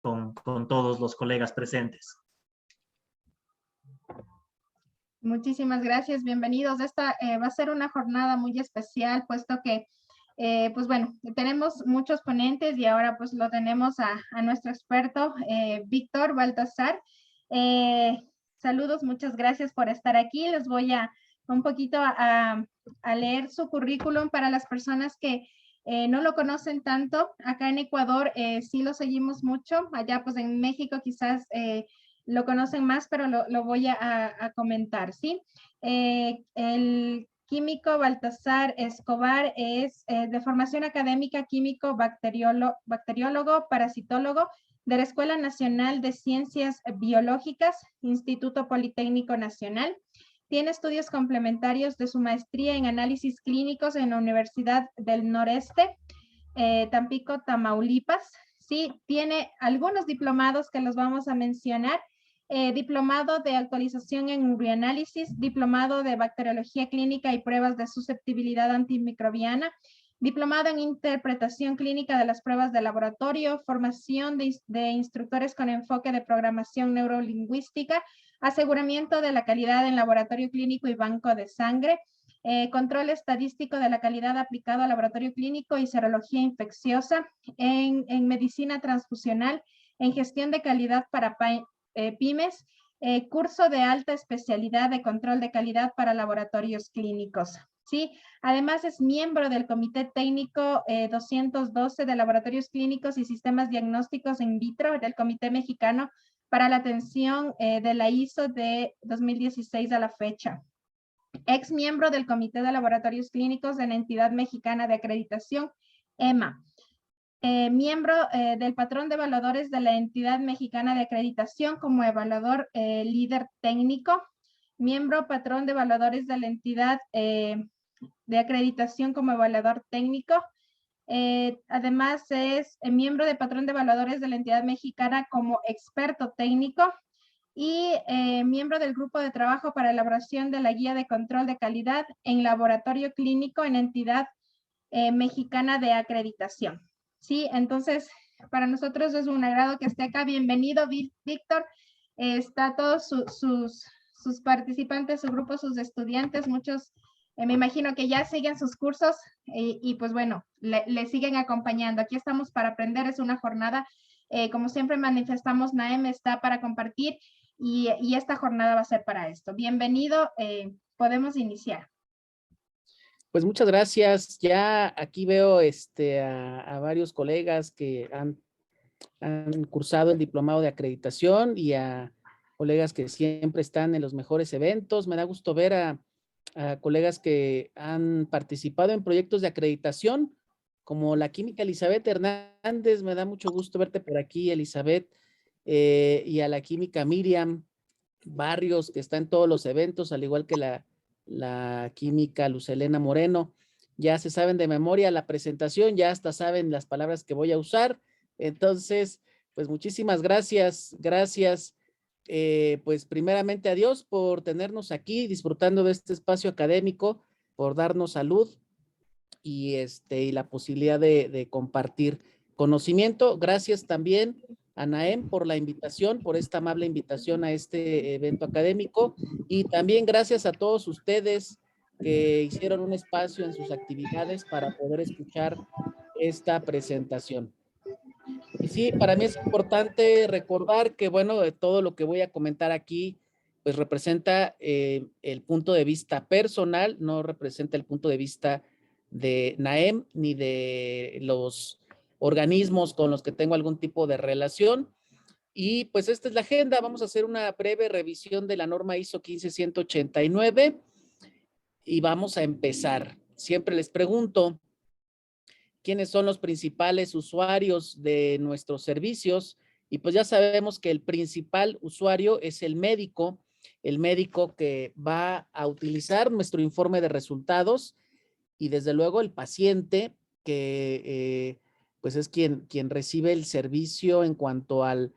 con todos los colegas presentes. Muchísimas gracias, bienvenidos. Esta va a ser una jornada muy especial, puesto que, pues bueno, tenemos muchos ponentes y ahora pues lo tenemos a nuestro experto, Víctor Baltasar. Saludos, muchas gracias por estar aquí. Les voy a un poquito a leer su currículum para las personas que no lo conocen tanto. Acá en Ecuador sí lo seguimos mucho, allá pues en México quizás lo conocen más, pero lo voy a comentar, ¿sí? El químico Baltasar Escobar es de formación académica químico bacteriólogo, parasitólogo de la Escuela Nacional de Ciencias Biológicas, Instituto Politécnico Nacional. Tiene estudios complementarios de su maestría en análisis clínicos en la Universidad del Noreste, Tampico, Tamaulipas. Sí, tiene algunos diplomados que los vamos a mencionar. Diplomado de actualización en urianálisis, diplomado de bacteriología clínica y pruebas de susceptibilidad antimicrobiana, diplomado en interpretación clínica de las pruebas de laboratorio, formación de instructores con enfoque de programación neurolingüística, aseguramiento de la calidad en laboratorio clínico y banco de sangre, control estadístico de la calidad aplicado al laboratorio clínico y serología infecciosa, en medicina transfusional, en gestión de calidad para pymes, curso de alta especialidad de control de calidad para laboratorios clínicos. ¿Sí? Además es miembro del Comité Técnico 212 de Laboratorios Clínicos y Sistemas Diagnósticos in Vitro del Comité Mexicano para la Atención de la ISO de 2016 a la fecha. Ex miembro del Comité de Laboratorios Clínicos de la Entidad Mexicana de Acreditación, EMA. Miembro del patrón de evaluadores de la Entidad Mexicana de Acreditación como evaluador líder técnico, miembro patrón de evaluadores de la Entidad de Acreditación como evaluador técnico. Además es miembro de patrón de evaluadores de la Entidad Mexicana como experto técnico y miembro del grupo de trabajo para elaboración de la guía de control de calidad en laboratorio clínico en Entidad Mexicana de Acreditación. Sí, entonces para nosotros es un agrado que esté acá. Bienvenido, Víctor. Está todos sus participantes, su grupo, sus estudiantes, muchos me imagino que ya siguen sus cursos y pues bueno, le siguen acompañando. Aquí estamos para aprender, es una jornada, como siempre manifestamos, Naem está para compartir y esta jornada va a ser para esto. Bienvenido, podemos iniciar. Pues muchas gracias. Ya aquí veo a varios colegas que han cursado el diplomado de acreditación y a colegas que siempre están en los mejores eventos. Me da gusto ver a colegas que han participado en proyectos de acreditación, como la química Elizabeth Hernández. Me da mucho gusto verte por aquí, Elizabeth, y a la química Miriam Barrios, que está en todos los eventos, al igual que la química Luz Helena Moreno. Ya se saben de memoria la presentación, ya hasta saben las palabras que voy a usar. Entonces, pues muchísimas gracias. Gracias, pues primeramente a Dios por tenernos aquí disfrutando de este espacio académico, por darnos salud y la posibilidad de compartir conocimiento. Gracias también a Naem por la invitación, por esta amable invitación a este evento académico, y también gracias a todos ustedes que hicieron un espacio en sus actividades para poder escuchar esta presentación. Y sí, para mí es importante recordar que, bueno, de todo lo que voy a comentar aquí, pues representa el punto de vista personal, no representa el punto de vista de Naem ni de los organismos con los que tengo algún tipo de relación. Y pues esta es la agenda. Vamos a hacer una breve revisión de la norma ISO 15189 y vamos a empezar. Siempre les pregunto, ¿quiénes son los principales usuarios de nuestros servicios? Y pues ya sabemos que el principal usuario es el médico que va a utilizar nuestro informe de resultados, y desde luego el paciente que pues es quien recibe el servicio en cuanto al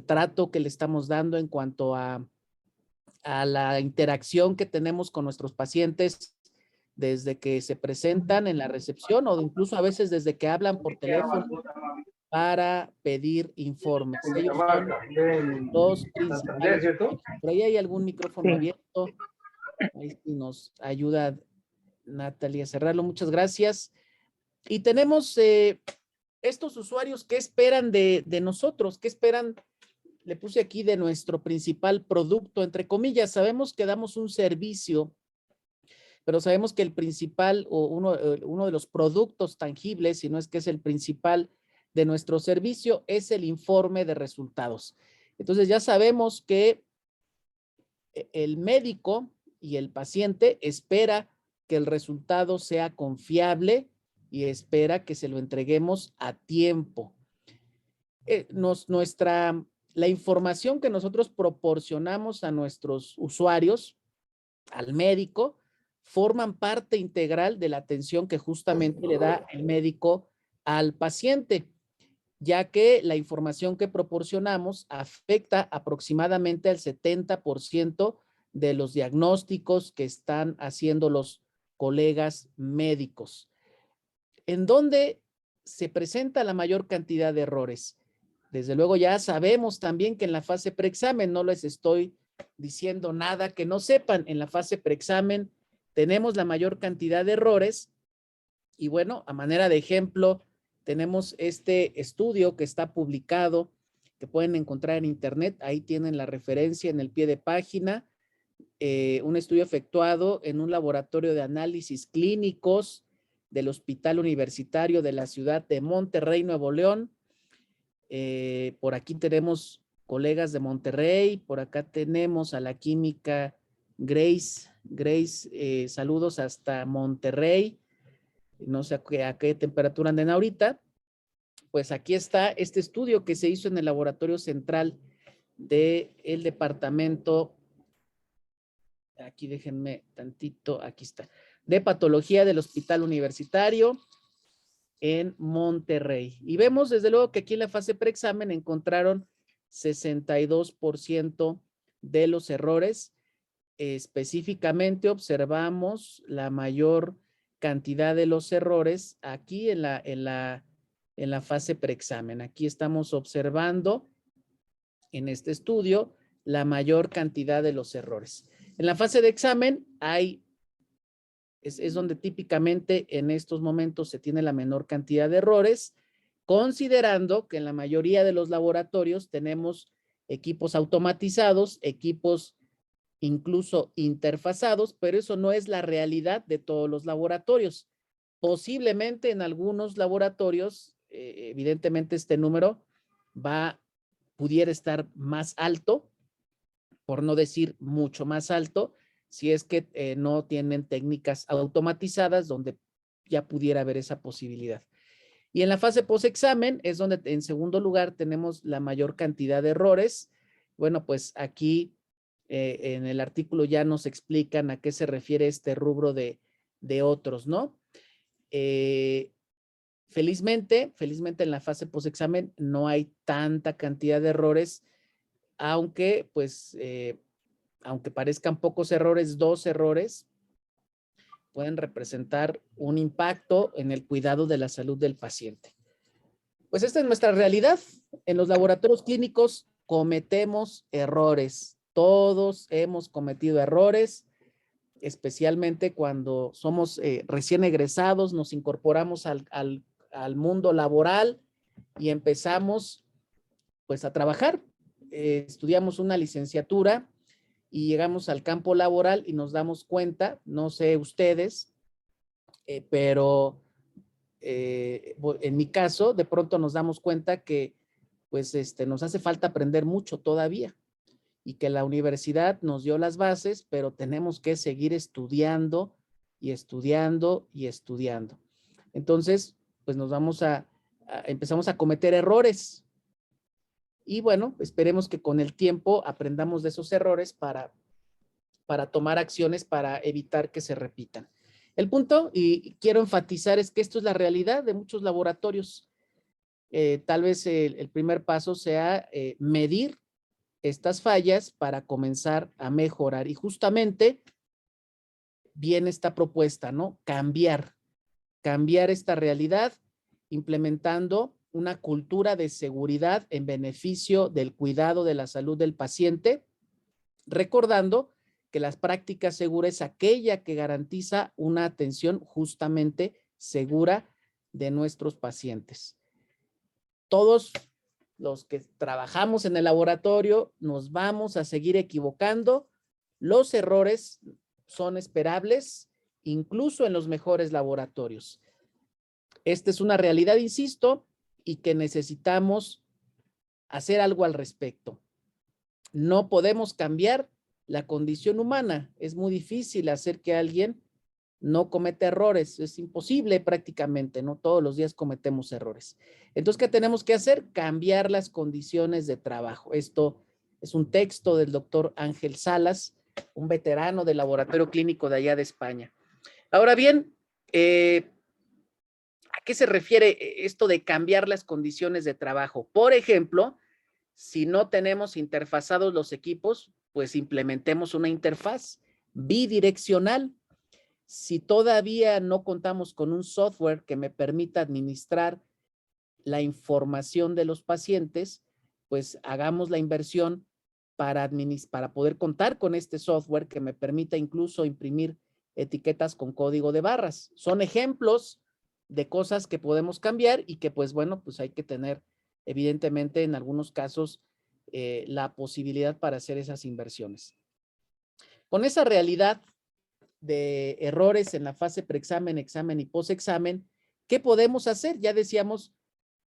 trato que le estamos dando, en cuanto a la interacción que tenemos con nuestros pacientes desde que se presentan en la recepción o incluso a veces desde que hablan por teléfono para pedir informes. Ellos son los principales. Por ahí hay algún micrófono abierto. Ahí sí nos ayuda Natalia a cerrarlo. Muchas gracias. Y tenemos estos usuarios, ¿qué esperan de nosotros? ¿Qué esperan? Le puse aquí de nuestro principal producto, entre comillas. Sabemos que damos un servicio, pero sabemos que el principal o uno de los productos tangibles, si no es que es el principal de nuestro servicio, es el informe de resultados. Entonces ya sabemos que el médico y el paciente espera que el resultado sea confiable y espera que se lo entreguemos a tiempo. La información que nosotros proporcionamos a nuestros usuarios, al médico, forman parte integral de la atención que justamente le da el médico al paciente, ya que la información que proporcionamos afecta aproximadamente al 70% de los diagnósticos que están haciendo los colegas médicos. ¿En dónde se presenta la mayor cantidad de errores? Desde luego ya sabemos también que en la fase preexamen, no les estoy diciendo nada que no sepan, en la fase preexamen tenemos la mayor cantidad de errores y bueno, a manera de ejemplo, tenemos este estudio que está publicado, que pueden encontrar en internet, ahí tienen la referencia en el pie de página, un estudio efectuado en un laboratorio de análisis clínicos del Hospital Universitario de la ciudad de Monterrey, Nuevo León. Por aquí tenemos colegas de Monterrey, por acá tenemos a la química Grace, saludos hasta Monterrey, no sé a qué temperatura anden ahorita. Pues aquí está este estudio que se hizo en el laboratorio central del departamento, aquí déjenme tantito, aquí está, de patología del Hospital Universitario en Monterrey. Y vemos desde luego que aquí en la fase preexamen encontraron 62% de los errores. Específicamente observamos la mayor cantidad de los errores aquí en la fase preexamen. Aquí estamos observando en este estudio la mayor cantidad de los errores. En la fase de examen es donde típicamente en estos momentos se tiene la menor cantidad de errores, considerando que en la mayoría de los laboratorios tenemos equipos automatizados, equipos incluso interfazados, pero eso no es la realidad de todos los laboratorios. Posiblemente en algunos laboratorios, evidentemente este número pudiera estar más alto, por no decir mucho más alto, si es que no tienen técnicas automatizadas donde ya pudiera haber esa posibilidad. Y en la fase post-examen es donde en segundo lugar tenemos la mayor cantidad de errores. Bueno, pues aquí en el artículo ya nos explican a qué se refiere este rubro de otros, ¿no? Felizmente en la fase post-examen no hay tanta cantidad de errores, aunque pues aunque parezcan pocos errores, 2 errores pueden representar un impacto en el cuidado de la salud del paciente. Pues esta es nuestra realidad. En los laboratorios clínicos cometemos errores. Todos hemos cometido errores, especialmente cuando somos recién egresados, nos incorporamos al mundo laboral y empezamos pues a trabajar. Estudiamos una licenciatura y llegamos al campo laboral y nos damos cuenta, no sé ustedes, pero en mi caso, de pronto nos damos cuenta que pues nos hace falta aprender mucho todavía y que la universidad nos dio las bases, pero tenemos que seguir estudiando y estudiando y estudiando. Entonces, pues empezamos a cometer errores. Y bueno, esperemos que con el tiempo aprendamos de esos errores para tomar acciones para evitar que se repitan. El punto, y quiero enfatizar, es que esto es la realidad de muchos laboratorios. Tal vez el primer paso sea medir estas fallas para comenzar a mejorar. Y justamente viene esta propuesta, ¿no? Cambiar esta realidad implementando una cultura de seguridad en beneficio del cuidado de la salud del paciente, recordando que las prácticas seguras es aquella que garantiza una atención justamente segura de nuestros pacientes. Todos los que trabajamos en el laboratorio nos vamos a seguir equivocando. Los errores son esperables, incluso en los mejores laboratorios. Esta es una realidad, insisto, y que necesitamos hacer algo al respecto. No podemos cambiar la condición humana. Es muy difícil hacer que alguien no cometa errores. Es imposible prácticamente, ¿no? Todos los días cometemos errores. Entonces, ¿qué tenemos que hacer? Cambiar las condiciones de trabajo. Esto es un texto del doctor Ángel Salas, un veterano del laboratorio clínico de allá de España. Ahora bien, ¿a qué se refiere esto de cambiar las condiciones de trabajo? Por ejemplo, si no tenemos interfazados los equipos, pues implementemos una interfaz bidireccional. Si todavía no contamos con un software que me permita administrar la información de los pacientes, pues hagamos la inversión para poder contar con este software que me permita incluso imprimir etiquetas con código de barras. Son ejemplos de cosas que podemos cambiar y que pues bueno, pues hay que tener evidentemente en algunos casos la posibilidad para hacer esas inversiones. Con esa realidad de errores en la fase preexamen, examen y posexamen, ¿qué podemos hacer? Ya decíamos,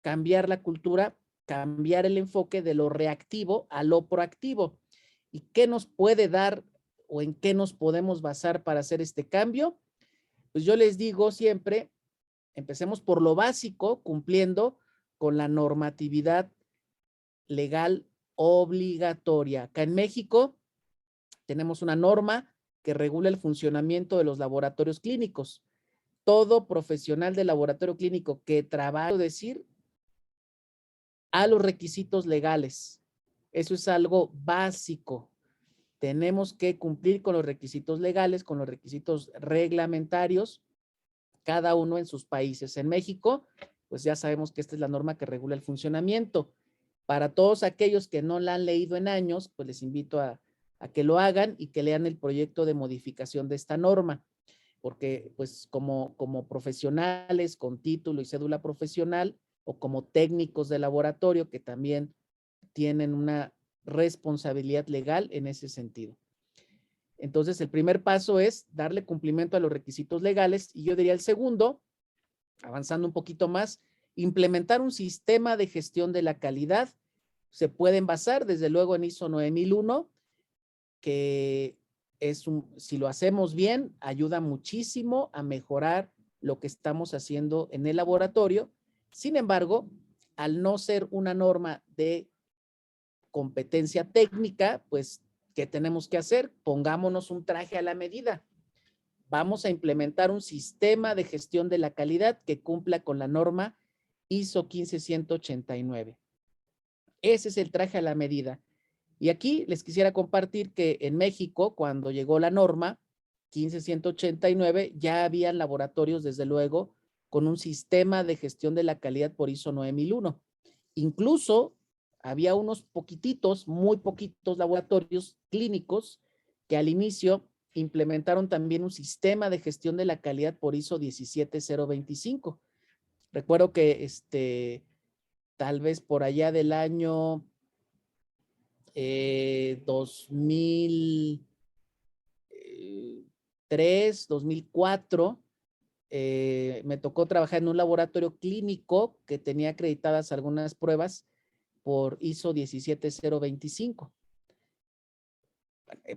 cambiar la cultura, cambiar el enfoque de lo reactivo a lo proactivo. ¿Y qué nos puede dar o en qué nos podemos basar para hacer este cambio? Pues yo les digo siempre, empecemos por lo básico, cumpliendo con la normatividad legal obligatoria. Acá en México tenemos una norma que regula el funcionamiento de los laboratorios clínicos. Todo profesional de laboratorio clínico que trabaja, decir, a los requisitos legales. Eso es algo básico. Tenemos que cumplir con los requisitos legales, con los requisitos reglamentarios, cada uno en sus países. En México, pues ya sabemos que esta es la norma que regula el funcionamiento. Para todos aquellos que no la han leído en años, pues les invito a que lo hagan y que lean el proyecto de modificación de esta norma, porque pues como profesionales con título y cédula profesional o como técnicos de laboratorio que también tienen una responsabilidad legal en ese sentido. Entonces, el primer paso es darle cumplimiento a los requisitos legales y yo diría el segundo, avanzando un poquito más, implementar un sistema de gestión de la calidad. Se pueden basar desde luego en ISO 9001, que si lo hacemos bien, ayuda muchísimo a mejorar lo que estamos haciendo en el laboratorio. Sin embargo, al no ser una norma de competencia técnica, pues, ¿qué tenemos que hacer? Pongámonos un traje a la medida. Vamos a implementar un sistema de gestión de la calidad que cumpla con la norma ISO 15189. Ese es el traje a la medida. Y aquí les quisiera compartir que en México, cuando llegó la norma 15189, ya habían laboratorios, desde luego, con un sistema de gestión de la calidad por ISO 9001. Incluso había unos poquititos, muy poquitos laboratorios clínicos que al inicio implementaron también un sistema de gestión de la calidad por ISO 17025. Recuerdo que tal vez por allá del año 2003, 2004, me tocó trabajar en un laboratorio clínico que tenía acreditadas algunas pruebas por ISO 17025.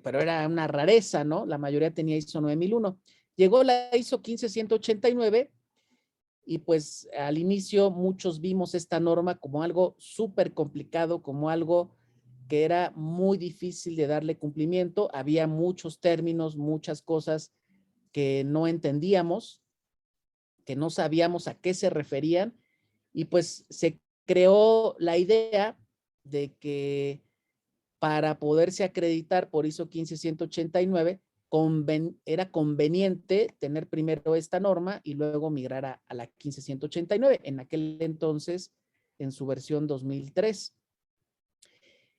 Pero era una rareza, ¿no? La mayoría tenía ISO 9001. Llegó la ISO 15189 y pues al inicio muchos vimos esta norma como algo súper complicado, como algo que era muy difícil de darle cumplimiento. Había muchos términos, muchas cosas que no entendíamos, que no sabíamos a qué se referían, y pues se creó la idea de que para poderse acreditar por ISO 15189 era conveniente tener primero esta norma y luego migrar a la 15189. En aquel entonces en su versión 2003.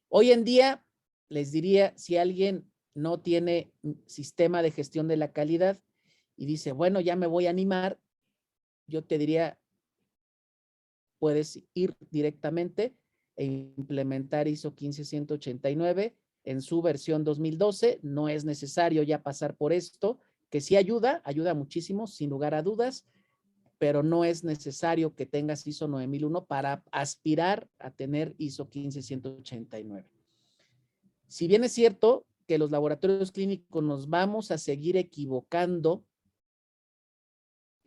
Hoy en día, les diría, si alguien no tiene sistema de gestión de la calidad y dice, bueno, ya me voy a animar, yo te diría, puedes ir directamente e implementar ISO 15189 en su versión 2012. No es necesario ya pasar por esto, que sí ayuda muchísimo, sin lugar a dudas, pero no es necesario que tengas ISO 9001 para aspirar a tener ISO 15189. Si bien es cierto que los laboratorios clínicos nos vamos a seguir equivocando,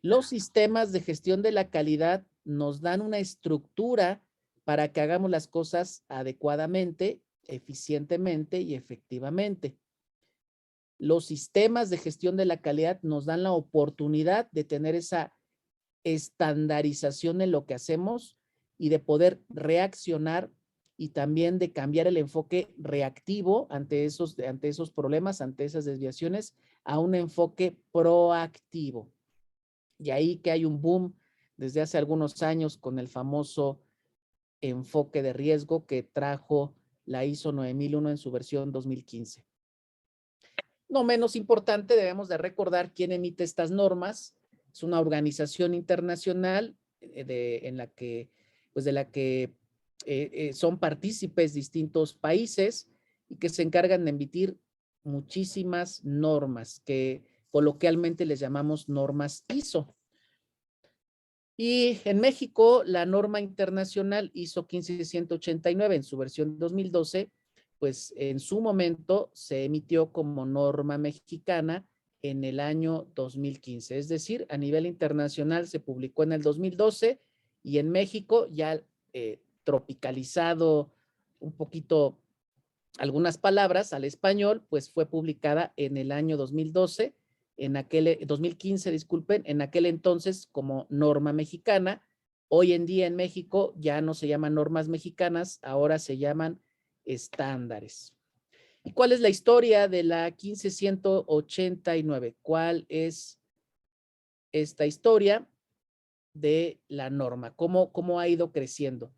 los sistemas de gestión de la calidad nos dan una estructura para que hagamos las cosas adecuadamente, eficientemente y efectivamente. Los sistemas de gestión de la calidad nos dan la oportunidad de tener esa estandarización en lo que hacemos y de poder reaccionar y también de cambiar el enfoque reactivo ante esos problemas, ante esas desviaciones, a un enfoque proactivo. Y ahí que hay un boom desde hace algunos años con el famoso enfoque de riesgo que trajo la ISO 9001 en su versión 2015. No menos importante, debemos de recordar quién emite estas normas. Es una organización internacional de la que son partícipes distintos países y que se encargan de emitir muchísimas normas que coloquialmente les llamamos normas ISO. Y en México, la norma internacional ISO 15189 en su versión 2012, pues en su momento se emitió como norma mexicana en el año 2015. Es decir, a nivel internacional se publicó en el 2012 y en México ya tropicalizado un poquito algunas palabras al español, pues fue publicada en el año 2012, 2015, disculpen, en aquel entonces como norma mexicana. Hoy en día en México ya no se llaman normas mexicanas, ahora se llaman estándares. ¿Y cuál es la historia de la 15189? ¿Cuál es esta historia de la norma? ¿Cómo ha ido creciendo?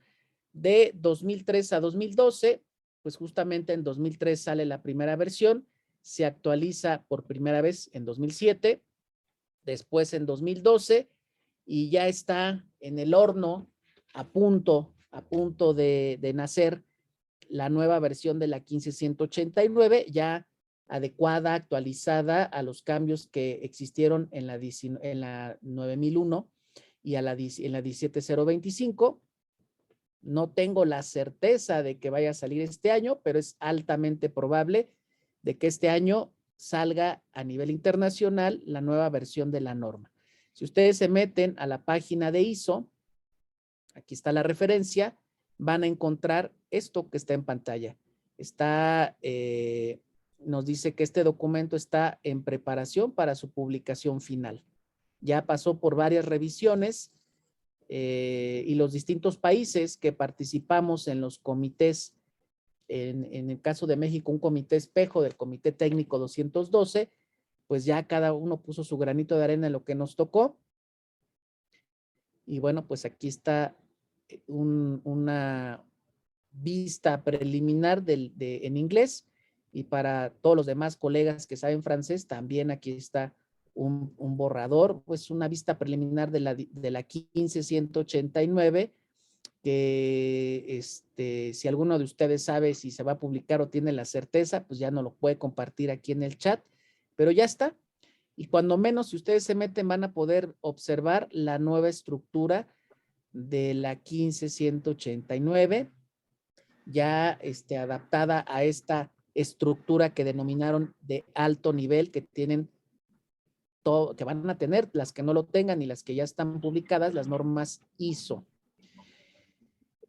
De 2003 a 2012, pues justamente en 2003 sale la primera versión, se actualiza por primera vez en 2007, después en 2012 y ya está en el horno a punto de nacer la nueva versión de la 15189, ya adecuada, actualizada a los cambios que existieron en la 9001 y en la 17025. No tengo la certeza de que vaya a salir este año, pero es altamente probable de que este año salga a nivel internacional la nueva versión de la norma. Si ustedes se meten a la página de ISO, aquí está la referencia, van a encontrar esto que está en pantalla. Nos dice que este documento está en preparación para su publicación final. Ya pasó por varias revisiones y los distintos países que participamos en los comités, en el caso de México, un comité espejo del Comité Técnico 212, pues ya cada uno puso su granito de arena en lo que nos tocó. Y bueno, pues aquí está una vista preliminar en inglés, y para todos los demás colegas que saben francés, también aquí está un borrador, pues una vista preliminar de la 15189, que si alguno de ustedes sabe si se va a publicar o tiene la certeza, pues ya no lo puede compartir aquí en el chat, pero ya está. Y cuando menos, si ustedes se meten, van a poder observar la nueva estructura de la 15189, ya adaptada a esta estructura que denominaron de alto nivel, que tienen todo, que van a tener las que no lo tengan y las que ya están publicadas, las normas ISO.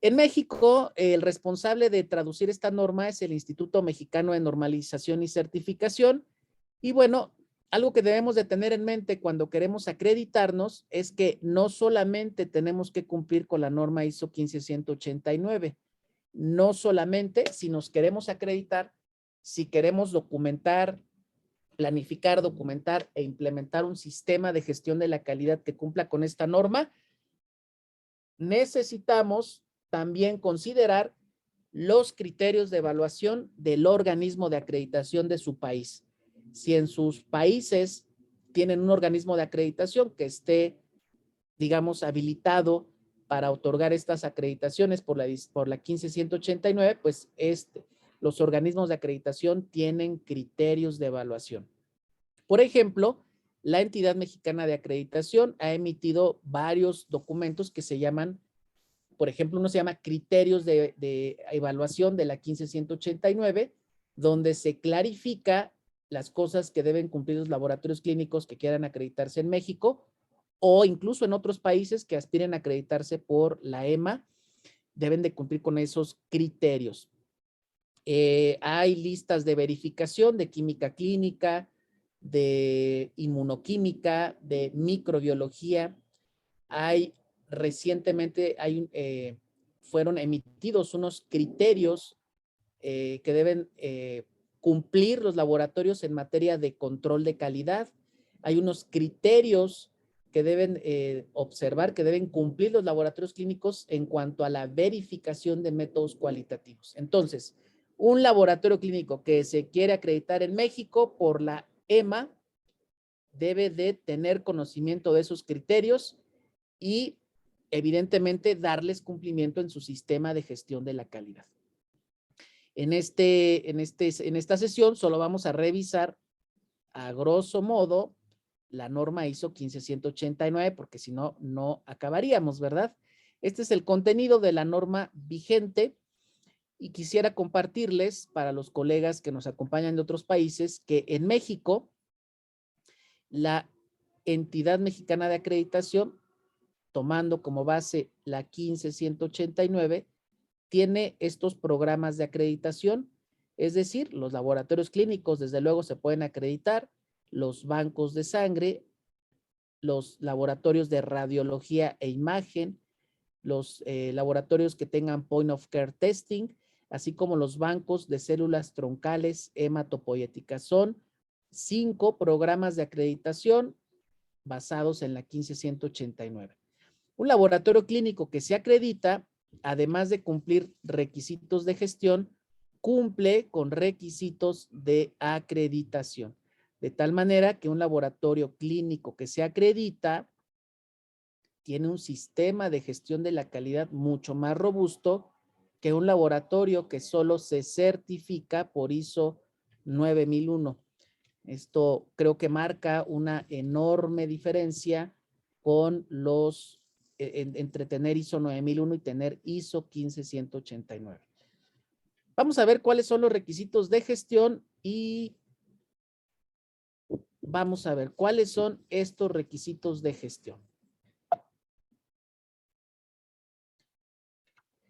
En México, el responsable de traducir esta norma es el Instituto Mexicano de Normalización y Certificación. Y bueno, algo que debemos de tener en mente cuando queremos acreditarnos es que no solamente tenemos que cumplir con la norma ISO 15189, no solamente si nos queremos acreditar, si queremos documentar, planificar, documentar e implementar un sistema de gestión de la calidad que cumpla con esta norma, necesitamos también considerar los criterios de evaluación del organismo de acreditación de su país. Si en sus países tienen un organismo de acreditación que esté, digamos, habilitado para otorgar estas acreditaciones por la 15189, pues los organismos de acreditación tienen criterios de evaluación. Por ejemplo, la entidad mexicana de acreditación ha emitido varios documentos que se llaman, por ejemplo, uno se llama criterios de evaluación de la 15189, donde se clarifica las cosas que deben cumplir los laboratorios clínicos que quieran acreditarse en México o incluso en otros países que aspiren a acreditarse por la EMA, deben de cumplir con esos criterios. Hay listas de verificación de química clínica, de inmunoquímica, de microbiología. Recientemente fueron emitidos unos criterios que deben cumplir los laboratorios en materia de control de calidad. Hay unos criterios que deben observar, que deben cumplir los laboratorios clínicos en cuanto a la verificación de métodos cualitativos. Entonces, un laboratorio clínico que se quiere acreditar en México por la EMA debe de tener conocimiento de esos criterios y evidentemente darles cumplimiento en su sistema de gestión de la calidad. En esta sesión solo vamos a revisar a grosso modo la norma ISO 15189, porque si no, no acabaríamos, ¿verdad? Este es el contenido de la norma vigente y quisiera compartirles para los colegas que nos acompañan de otros países que en México la entidad mexicana de acreditación, tomando como base la 15189, tiene estos programas de acreditación, es decir, los laboratorios clínicos desde luego se pueden acreditar, los bancos de sangre, los laboratorios de radiología e imagen, los laboratorios que tengan point of care testing, así como los bancos de células troncales hematopoyéticas. Son 5 programas de acreditación basados en la 15189. Un laboratorio clínico que se acredita, además de cumplir requisitos de gestión, cumple con requisitos de acreditación. De tal manera que un laboratorio clínico que se acredita tiene un sistema de gestión de la calidad mucho más robusto que un laboratorio que solo se certifica por ISO 9001. Esto creo que marca una enorme diferencia con entre tener ISO 9001 y tener ISO 15189. Vamos a ver cuáles son los requisitos de gestión y vamos a ver cuáles son estos requisitos de gestión.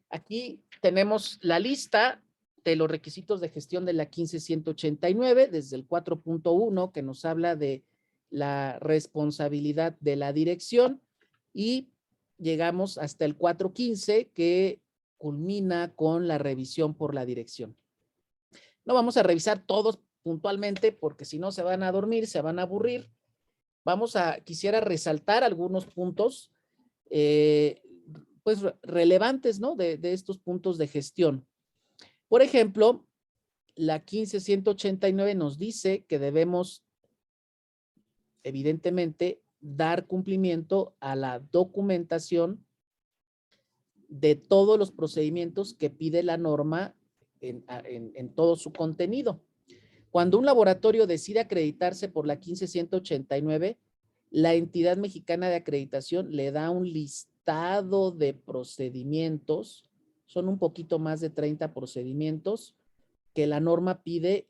Aquí tenemos la lista de los requisitos de gestión de la 15189, desde el 4.1 que nos habla de la responsabilidad de la dirección y llegamos hasta el 4.15 que culmina con la revisión por la dirección. No vamos a revisar todos puntualmente porque si no se van a dormir, se van a aburrir. Quisiera resaltar algunos puntos pues relevantes, ¿no? De estos puntos de gestión. Por ejemplo, la 15189 nos dice que debemos, evidentemente, dar cumplimiento a la documentación de todos los procedimientos que pide la norma en todo su contenido. Cuando un laboratorio decide acreditarse por la 15189, la entidad mexicana de acreditación le da un listado de procedimientos, son un poquito más de 30 procedimientos que la norma pide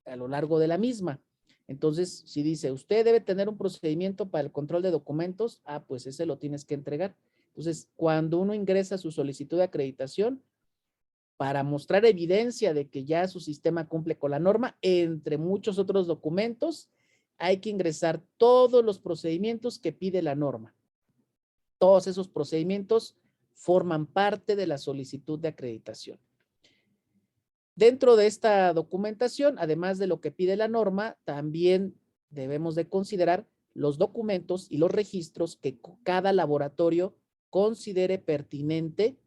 a lo largo de la misma. Entonces, si dice, usted debe tener un procedimiento para el control de documentos, pues ese lo tienes que entregar. Entonces, cuando uno ingresa su solicitud de acreditación, para mostrar evidencia de que ya su sistema cumple con la norma, entre muchos otros documentos, hay que ingresar todos los procedimientos que pide la norma. Todos esos procedimientos forman parte de la solicitud de acreditación. Dentro de esta documentación, además de lo que pide la norma, también debemos de considerar los documentos y los registros que cada laboratorio considere pertinente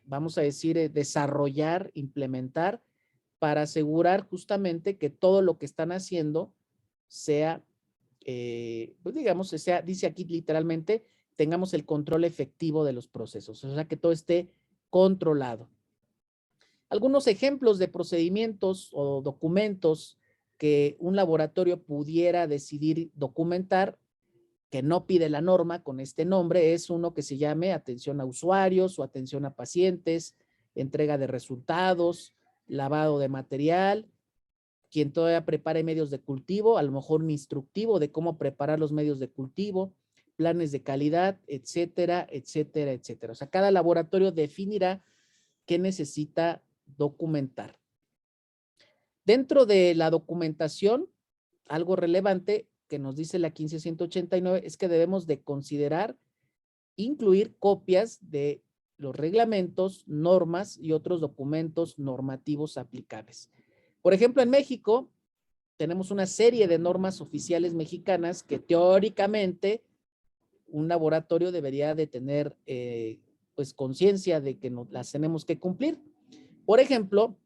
vamos a decir, desarrollar, implementar para asegurar justamente que todo lo que están haciendo sea, pues digamos, sea, dice aquí literalmente, tengamos el control efectivo de los procesos, o sea, que todo esté controlado. Algunos ejemplos de procedimientos o documentos que un laboratorio pudiera decidir documentar, que no pide la norma con este nombre, es uno que se llame atención a usuarios o atención a pacientes, entrega de resultados, lavado de material, quien todavía prepare medios de cultivo, a lo mejor un instructivo de cómo preparar los medios de cultivo, planes de calidad, etcétera, etcétera, etcétera. O sea, cada laboratorio definirá qué necesita documentar. Dentro de la documentación, algo relevante que nos dice la 15189 es que debemos de considerar incluir copias de los reglamentos, normas y otros documentos normativos aplicables. Por ejemplo, en México tenemos una serie de normas oficiales mexicanas que teóricamente un laboratorio debería de tener pues conciencia de que las tenemos que cumplir. Por ejemplo,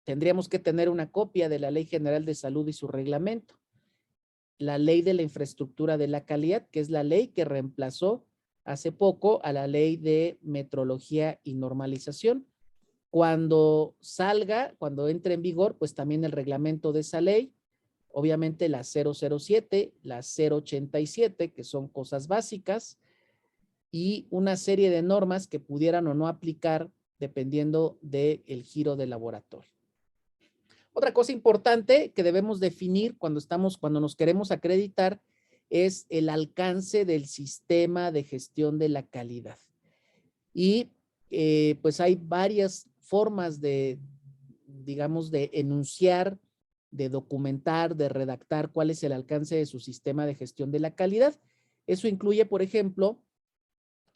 tendríamos que tener una copia de la Ley General de Salud y su reglamento, la Ley de la Infraestructura de la Calidad, que es la ley que reemplazó hace poco a la Ley de Metrología y Normalización. Cuando salga, cuando entre en vigor, pues también el reglamento de esa ley, obviamente la 007, la 087, que son cosas básicas, y una serie de normas que pudieran o no aplicar dependiendo del giro del laboratorio. Otra cosa importante que debemos definir cuando nos queremos acreditar es el alcance del sistema de gestión de la calidad. Y pues hay varias formas de, digamos, de enunciar, de documentar, de redactar cuál es el alcance de su sistema de gestión de la calidad. Eso incluye, por ejemplo,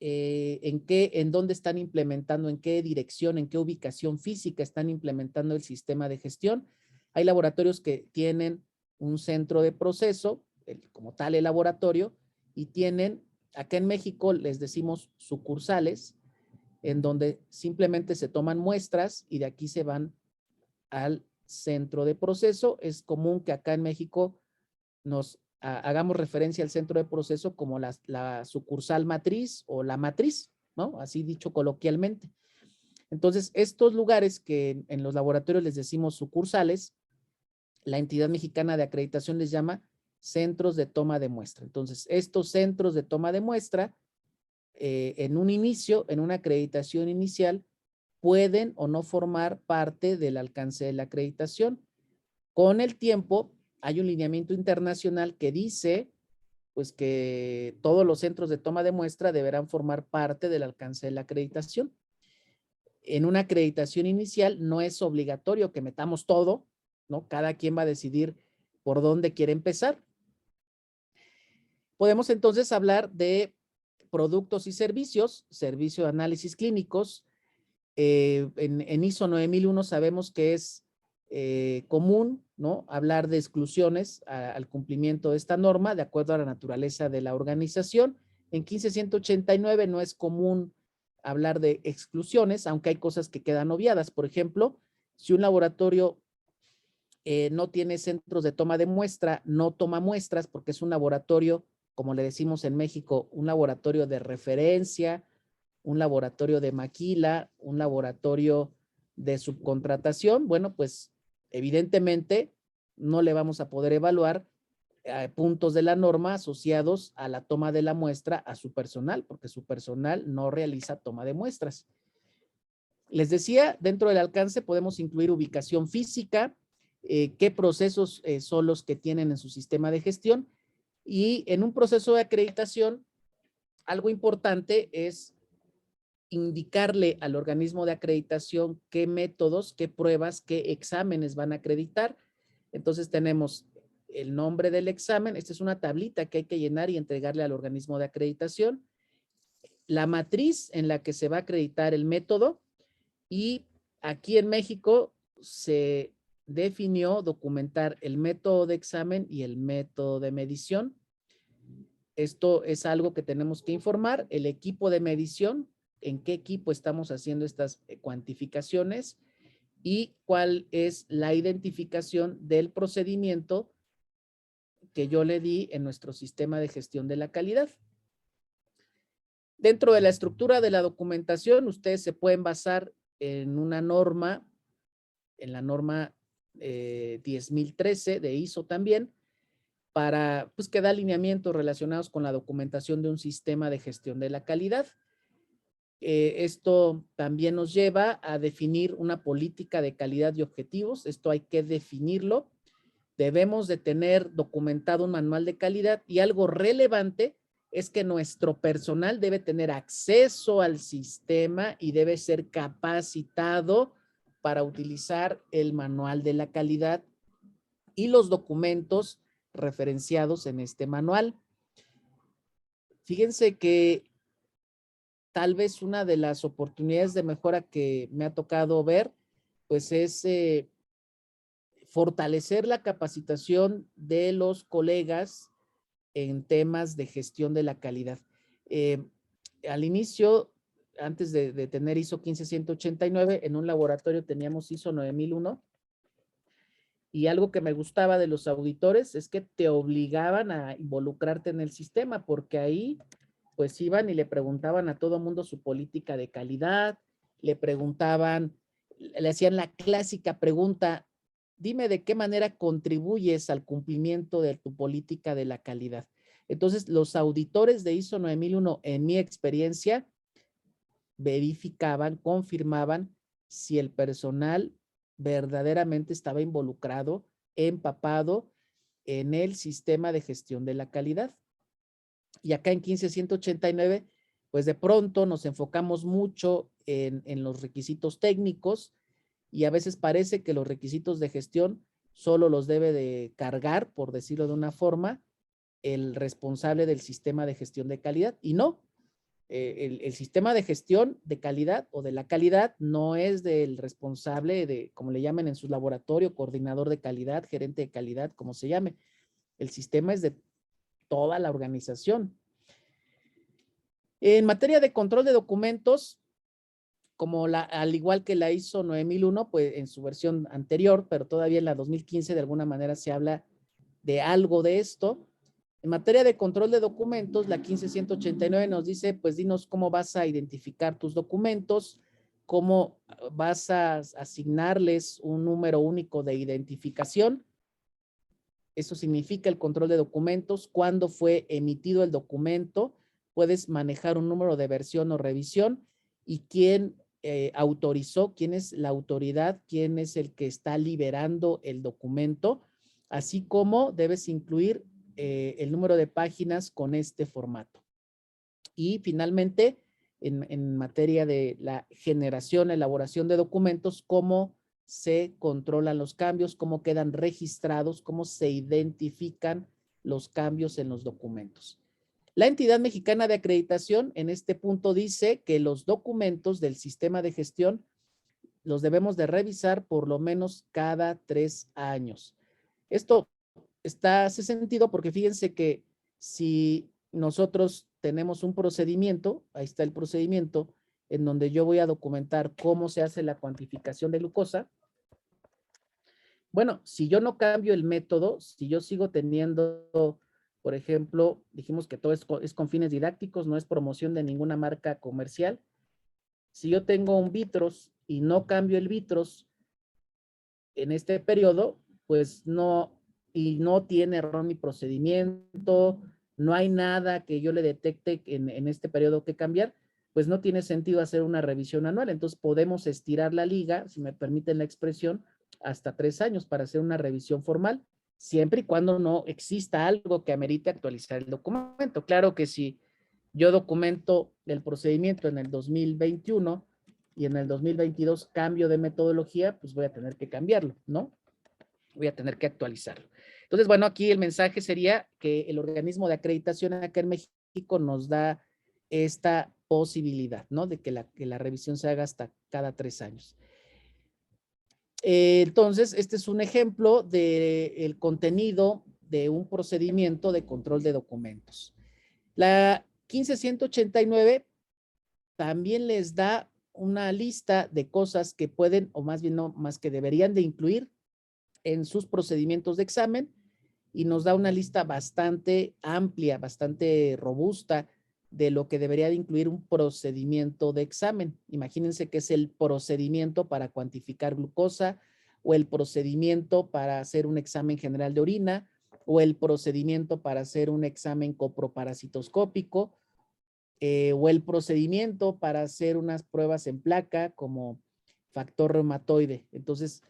en dónde están implementando, en qué dirección, en qué ubicación física están implementando el sistema de gestión. Hay laboratorios que tienen un centro de proceso, como tal el laboratorio, y tienen, acá en México les decimos sucursales, en donde simplemente se toman muestras y de aquí se van al centro de proceso. Es común que acá en México nos hagamos referencia al centro de proceso como la sucursal matriz o la matriz, ¿no? Así dicho coloquialmente. Entonces, estos lugares que en los laboratorios les decimos sucursales, la entidad mexicana de acreditación les llama centros de toma de muestra. Entonces, estos centros de toma de muestra, en un inicio, en una acreditación inicial, pueden o no formar parte del alcance de la acreditación. Con el tiempo, hay un lineamiento internacional que dice pues que todos los centros de toma de muestra deberán formar parte del alcance de la acreditación. En una acreditación inicial no es obligatorio que metamos todo, ¿no? Cada quien va a decidir por dónde quiere empezar. Podemos entonces hablar de productos y servicios, servicio de análisis clínicos. En ISO 9001 sabemos que es común, ¿no? Hablar de exclusiones al cumplimiento de esta norma de acuerdo a la naturaleza de la organización. En 15189 no es común hablar de exclusiones, aunque hay cosas que quedan obviadas. Por ejemplo, si un laboratorio no tiene centros de toma de muestra, no toma muestras porque es un laboratorio, como le decimos en México, un laboratorio de referencia, un laboratorio de maquila, un laboratorio de subcontratación, bueno, pues evidentemente no le vamos a poder evaluar puntos de la norma asociados a la toma de la muestra a su personal, porque su personal no realiza toma de muestras. Les decía, dentro del alcance podemos incluir ubicación física, qué procesos son los que tienen en su sistema de gestión, y en un proceso de acreditación, algo importante es indicarle al organismo de acreditación qué métodos, qué pruebas, qué exámenes van a acreditar. Entonces tenemos el nombre del examen. Esta es una tablita que hay que llenar y entregarle al organismo de acreditación. La matriz en la que se va a acreditar el método. Y aquí en México se definió documentar el método de examen y el método de medición. Esto es algo que tenemos que informar. El equipo de medición en qué equipo estamos haciendo estas cuantificaciones y cuál es la identificación del procedimiento que yo le di en nuestro sistema de gestión de la calidad. Dentro de la estructura de la documentación, ustedes se pueden basar en una norma, en la norma 10.013 de ISO también, para pues que da alineamientos relacionados con la documentación de un sistema de gestión de la calidad. Esto también nos lleva a definir una política de calidad y objetivos. Esto hay que definirlo. Debemos de tener documentado un manual de calidad y algo relevante es que nuestro personal debe tener acceso al sistema y debe ser capacitado para utilizar el manual de la calidad y los documentos referenciados en este manual. Fíjense que tal vez una de las oportunidades de mejora que me ha tocado ver, pues es fortalecer la capacitación de los colegas en temas de gestión de la calidad. Al inicio, antes de tener ISO 15189, en un laboratorio teníamos ISO 9001 y algo que me gustaba de los auditores es que te obligaban a involucrarte en el sistema porque ahí pues iban y le preguntaban a todo mundo su política de calidad, le preguntaban, le hacían la clásica pregunta, dime de qué manera contribuyes al cumplimiento de tu política de la calidad. Entonces, los auditores de ISO 9001, en mi experiencia, verificaban, confirmaban si el personal verdaderamente estaba involucrado, empapado en el sistema de gestión de la calidad. Y acá en 15189, pues de pronto nos enfocamos mucho en los requisitos técnicos y a veces parece que los requisitos de gestión solo los debe de cargar, por decirlo de una forma, el responsable del sistema de gestión de calidad. Y no, el sistema de gestión de calidad o de la calidad no es del responsable de, como le llamen en su laboratorio, coordinador de calidad, gerente de calidad, como se llame. El sistema es de toda la organización. En materia de control de documentos, como al igual que la ISO 9001, pues en su versión anterior, pero todavía en la 2015 de alguna manera se habla de algo de esto. En materia de control de documentos, la 15189 nos dice, pues dinos cómo vas a identificar tus documentos, cómo vas a asignarles un número único de identificación. Eso significa el control de documentos, cuándo fue emitido el documento, puedes manejar un número de versión o revisión y quién autorizó, quién es la autoridad, quién es el que está liberando el documento, así como debes incluir el número de páginas con este formato. Y finalmente, en materia de la generación, elaboración de documentos, cómo se controlan los cambios, cómo quedan registrados, cómo se identifican los cambios en los documentos. La entidad mexicana de acreditación en este punto dice que los documentos del sistema de gestión los debemos de revisar por lo menos cada 3 años. Esto hace sentido porque fíjense que si nosotros tenemos un procedimiento, ahí está el procedimiento, en donde yo voy a documentar cómo se hace la cuantificación de glucosa. Bueno, si yo no cambio el método, si yo sigo teniendo, por ejemplo, dijimos que todo es con fines didácticos, no es promoción de ninguna marca comercial. Si yo tengo un Vitros y no cambio el Vitros en este periodo, pues no tiene error mi procedimiento, no hay nada que yo le detecte en este periodo que cambiar, pues no tiene sentido hacer una revisión anual. Entonces podemos estirar la liga, si me permiten la expresión, hasta 3 años para hacer una revisión formal, siempre y cuando no exista algo que amerite actualizar el documento. Claro que si yo documento el procedimiento en el 2021 y en el 2022 cambio de metodología, pues voy a tener que cambiarlo, ¿no? Voy a tener que actualizarlo. Entonces, bueno, aquí el mensaje sería que el organismo de acreditación acá en México nos da esta posibilidad, ¿no? De que la revisión se haga hasta cada 3 años. Entonces, este es un ejemplo del contenido de un procedimiento de control de documentos. La 15189 también les da una lista de cosas que pueden, o más bien no, más que deberían de incluir en sus procedimientos de examen, y nos da una lista bastante amplia, bastante robusta de lo que debería de incluir un procedimiento de examen. Imagínense que es el procedimiento para cuantificar glucosa, o el procedimiento para hacer un examen general de orina, o el procedimiento para hacer un examen coproparasitoscópico, o el procedimiento para hacer unas pruebas en placa como factor reumatoide. Entonces,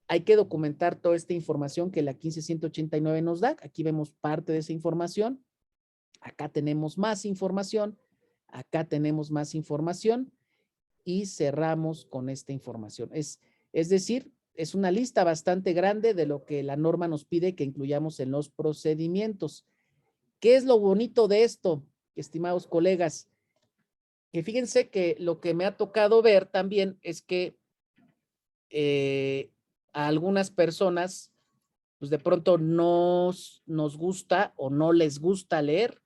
hay que documentar toda esta información que la 15189 nos da. Aquí vemos parte de esa información. Acá tenemos más información. Acá tenemos más información. Y cerramos con esta información. Es decir, es una lista bastante grande de lo que la norma nos pide que incluyamos en los procedimientos. ¿Qué es lo bonito de esto, estimados colegas? Que fíjense que lo que me ha tocado ver también es que a algunas personas, pues de pronto nos gusta o no les gusta leer.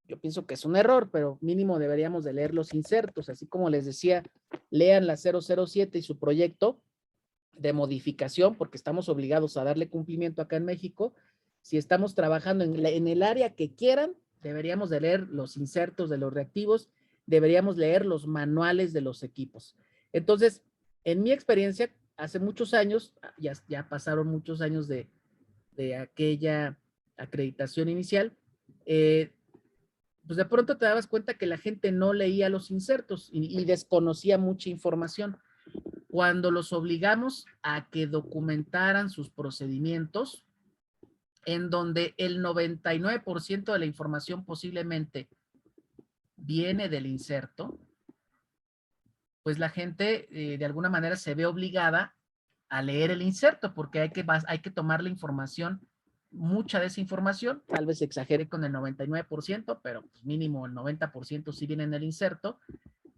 Yo pienso que es un error, pero mínimo deberíamos de leer los insertos. Así como les decía, lean la 007 y su proyecto de modificación, porque estamos obligados a darle cumplimiento acá en México. Si estamos trabajando en el área que quieran, deberíamos de leer los insertos de los reactivos, deberíamos leer los manuales de los equipos. Entonces, en mi experiencia, hace muchos años, ya pasaron muchos años de aquella acreditación inicial, pues de pronto te dabas cuenta que la gente no leía los insertos y desconocía mucha información. Cuando los obligamos a que documentaran sus procedimientos, en donde el 99% de la información posiblemente viene del inserto, pues la gente de alguna manera se ve obligada a leer el inserto, porque hay que tomar la información, mucha de esa información, tal vez exagere con el 99%, pero pues mínimo el 90% sí viene en el inserto,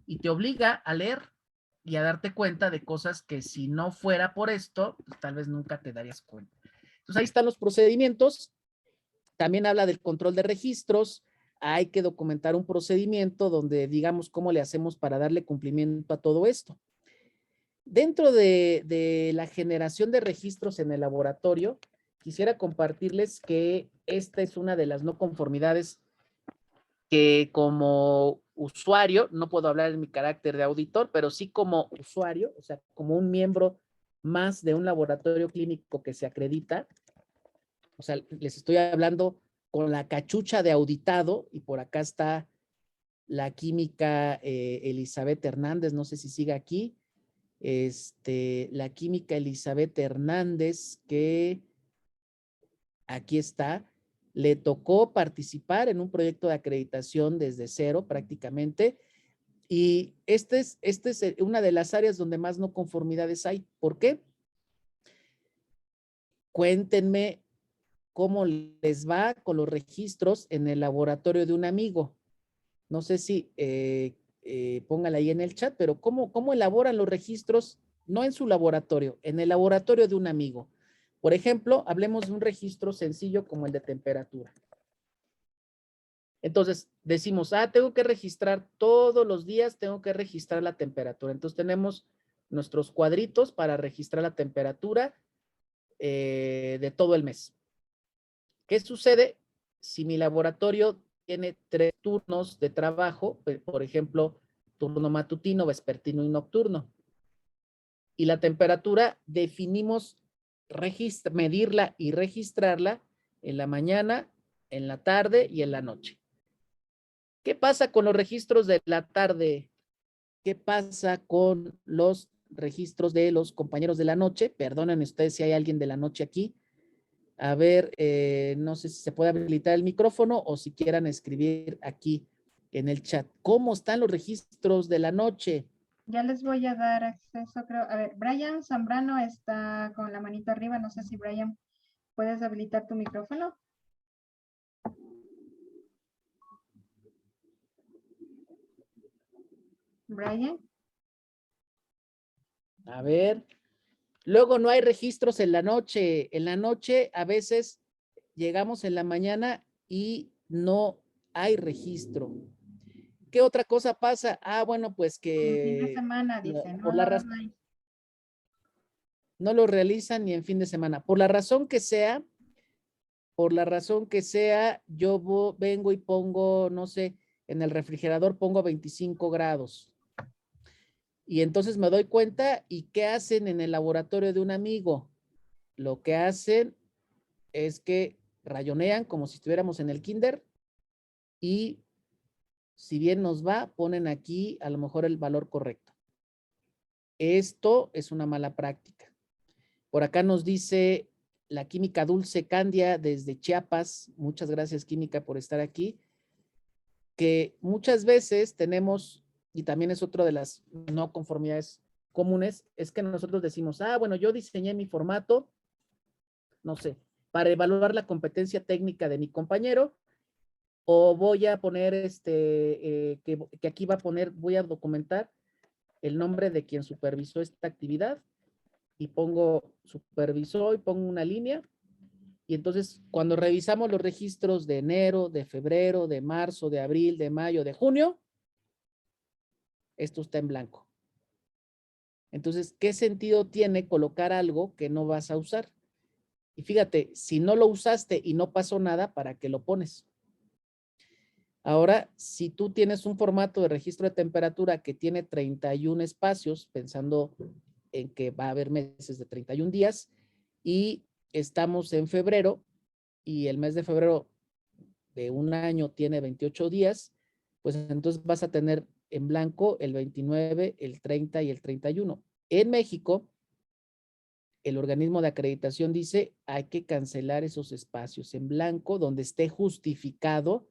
y te obliga a leer y a darte cuenta de cosas que si no fuera por esto, pues tal vez nunca te darías cuenta. Entonces ahí están los procedimientos. También habla del control de registros. Hay que documentar un procedimiento donde digamos cómo le hacemos para darle cumplimiento a todo esto. Dentro de la generación de registros en el laboratorio, quisiera compartirles que esta es una de las no conformidades que como usuario, no puedo hablar en mi carácter de auditor, pero sí como usuario, o sea, como un miembro más de un laboratorio clínico que se acredita. O sea, les estoy hablando con la cachucha de auditado, y por acá está la química Elizabeth Hernández, no sé si sigue aquí. La química Elizabeth Hernández, que aquí está, le tocó participar en un proyecto de acreditación desde cero prácticamente, y esta es una de las áreas donde más no conformidades hay. ¿Por qué? Cuéntenme cómo les va con los registros en el laboratorio de un amigo. No sé si póngala ahí en el chat, pero ¿cómo elaboran los registros? No en su laboratorio, en el laboratorio de un amigo. Por ejemplo, hablemos de un registro sencillo como el de temperatura. Entonces, decimos, tengo que registrar todos los días, tengo que registrar la temperatura. Entonces, tenemos nuestros cuadritos para registrar la temperatura de todo el mes. ¿Qué sucede si mi laboratorio tiene 3 turnos de trabajo? Por ejemplo, turno matutino, vespertino y nocturno. Y la temperatura definimos medirla y registrarla en la mañana, en la tarde y en la noche. ¿Qué pasa con los registros de la tarde? ¿Qué pasa con los registros de los compañeros de la noche? Perdonen ustedes si hay alguien de la noche aquí. A ver, no sé si se puede habilitar el micrófono o si quieran escribir aquí en el chat. ¿Cómo están los registros de la noche? Ya les voy a dar acceso, creo. A ver, Brian Zambrano está con la manito arriba. No sé si Brian, ¿puedes habilitar tu micrófono? Brian. A ver. Luego no hay registros en la noche. En la noche a veces llegamos en la mañana y no hay registro. ¿Qué otra cosa pasa? Ah, bueno, pues El fin de que semana, dice, por no, la no, razón, no hay. no lo realizan ni en fin de semana. Por la razón que sea, yo vengo y pongo, no sé, en el refrigerador pongo 25 grados. Y entonces me doy cuenta, ¿y qué hacen en el laboratorio de un amigo? Lo que hacen es que rayonean como si estuviéramos en el kinder y si bien nos va, ponen aquí a lo mejor el valor correcto. Esto es una mala práctica. Por acá nos dice la química Dulce Candia desde Chiapas. Muchas gracias, química, por estar aquí. Que muchas veces tenemos, y también es otra de las no conformidades comunes, es que nosotros decimos, ah, bueno, yo diseñé mi formato, no sé, para evaluar la competencia técnica de mi compañero, o voy a poner que aquí va a poner, voy a documentar el nombre de quien supervisó esta actividad y pongo supervisó y pongo una línea. Y entonces cuando revisamos los registros de enero, de febrero, de marzo, de abril, de mayo, de junio, esto está en blanco. Entonces, ¿qué sentido tiene colocar algo que no vas a usar? Y fíjate, si no lo usaste y no pasó nada, ¿para qué lo pones? Ahora, si tú tienes un formato de registro de temperatura que tiene 31 espacios, pensando en que va a haber meses de 31 días, y estamos en febrero, y el mes de febrero de un año tiene 28 días, pues entonces vas a tener en blanco el 29, el 30 y el 31. En México, el organismo de acreditación dice hay que cancelar esos espacios en blanco donde esté justificado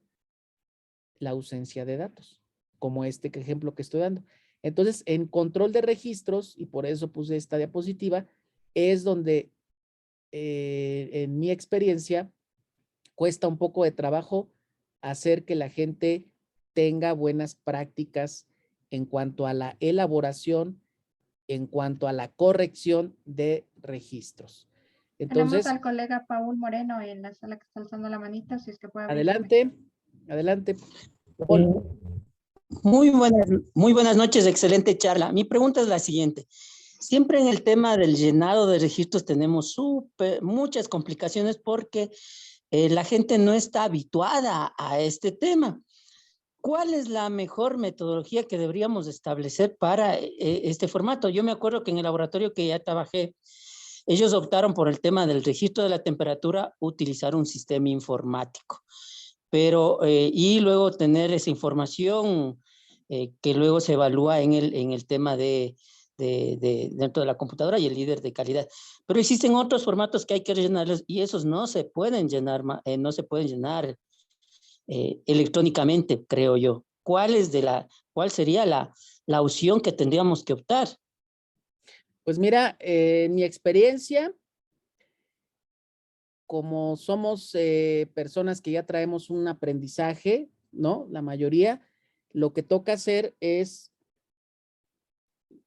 la ausencia de datos, como este ejemplo que estoy dando. Entonces, en control de registros, y por eso puse esta diapositiva, es donde en mi experiencia cuesta un poco de trabajo hacer que la gente tenga buenas prácticas en cuanto a la elaboración, en cuanto a la corrección de registros. Tenemos Entonces, al colega Paul Moreno en la sala que está alzando la manita, si es que puede abrir su adelante, adelante, Paul. Eh, muy buenas noches, excelente charla. Mi pregunta es la siguiente. Siempre en el tema del llenado de registros tenemos muchas complicaciones porque la gente no está habituada a este tema. ¿Cuál es la mejor metodología que deberíamos establecer para este formato? Yo me acuerdo que en el laboratorio que ya trabajé, ellos optaron por el tema del registro de la temperatura, utilizar un sistema informático. Pero, y luego tener esa información que luego se evalúa en el tema dentro de la computadora y el líder de calidad. Pero existen otros formatos que hay que rellenarlos y esos no se pueden llenar, no se pueden llenar electrónicamente, creo yo. ¿Cuál sería la opción que tendríamos que optar? Pues mira, en mi experiencia, como somos personas que ya traemos un aprendizaje, ¿no? La mayoría, lo que toca hacer es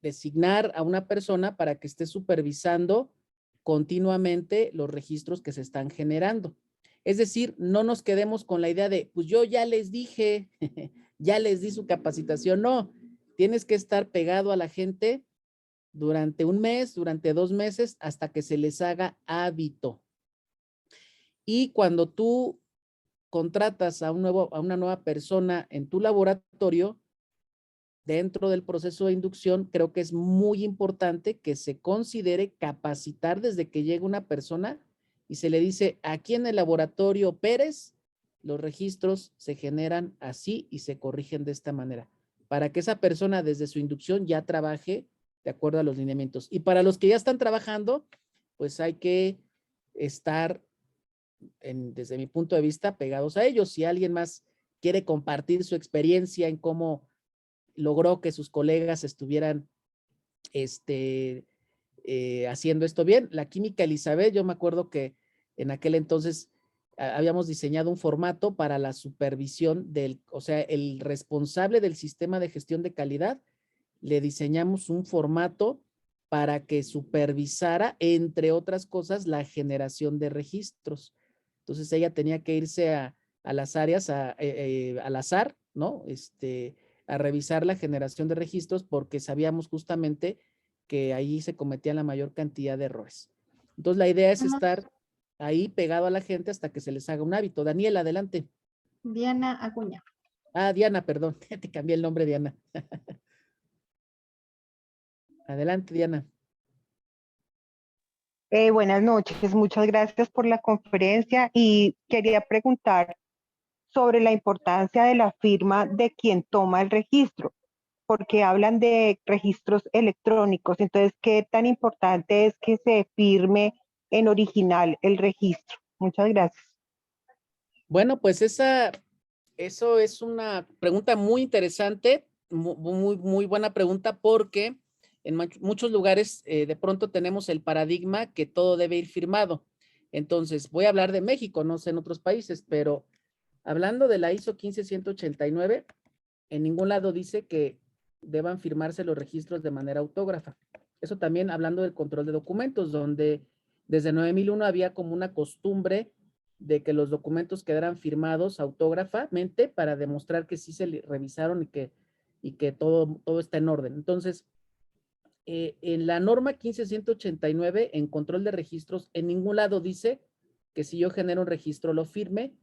designar a una persona para que esté supervisando continuamente los registros que se están generando. Es decir, no nos quedemos con la idea de, pues yo ya les dije, ya les di su capacitación. No, tienes que estar pegado a la gente durante un mes, durante 2 meses, hasta que se les haga hábito. Y cuando tú contratas a una nueva persona en tu laboratorio, dentro del proceso de inducción, creo que es muy importante que se considere capacitar desde que llega una persona y se le dice, aquí en el laboratorio Pérez, los registros se generan así y se corrigen de esta manera, para que esa persona desde su inducción ya trabaje de acuerdo a los lineamientos. Y para los que ya están trabajando, pues hay que estar, desde mi punto de vista, pegados a ellos. Si alguien más quiere compartir su experiencia en cómo logró que sus colegas estuvieran haciendo esto bien. La química Elizabeth, yo me acuerdo que en aquel entonces habíamos diseñado un formato para la supervisión o sea, el responsable del sistema de gestión de calidad, le diseñamos un formato para que supervisara, entre otras cosas, la generación de registros. Entonces ella tenía que irse a las áreas al azar, ¿no? a revisar la generación de registros porque sabíamos justamente que ahí se cometían la mayor cantidad de errores. Entonces, la idea es estar ahí pegado a la gente hasta que se les haga un hábito. Daniel, adelante. Diana Acuña. Ah, Diana, perdón, te cambié el nombre, Diana. Adelante, Diana. Buenas noches, muchas gracias por la conferencia y quería preguntar sobre la importancia de la firma de quien toma el registro, porque hablan de registros electrónicos, entonces, ¿qué tan importante es que se firme en original el registro? Muchas gracias. Bueno, pues eso es una pregunta muy interesante, muy buena pregunta, porque en muchos lugares de pronto tenemos el paradigma que todo debe ir firmado. Entonces, voy a hablar de México, no sé en otros países, pero hablando de la ISO 15189, en ningún lado dice que deban firmarse los registros de manera autógrafa. Eso también hablando del control de documentos, donde desde 9001 había como una costumbre de que los documentos quedaran firmados autógrafamente para demostrar que sí se revisaron y que todo está en orden. Entonces, en la norma 15189, en control de registros, en ningún lado dice que si yo genero un registro lo firme,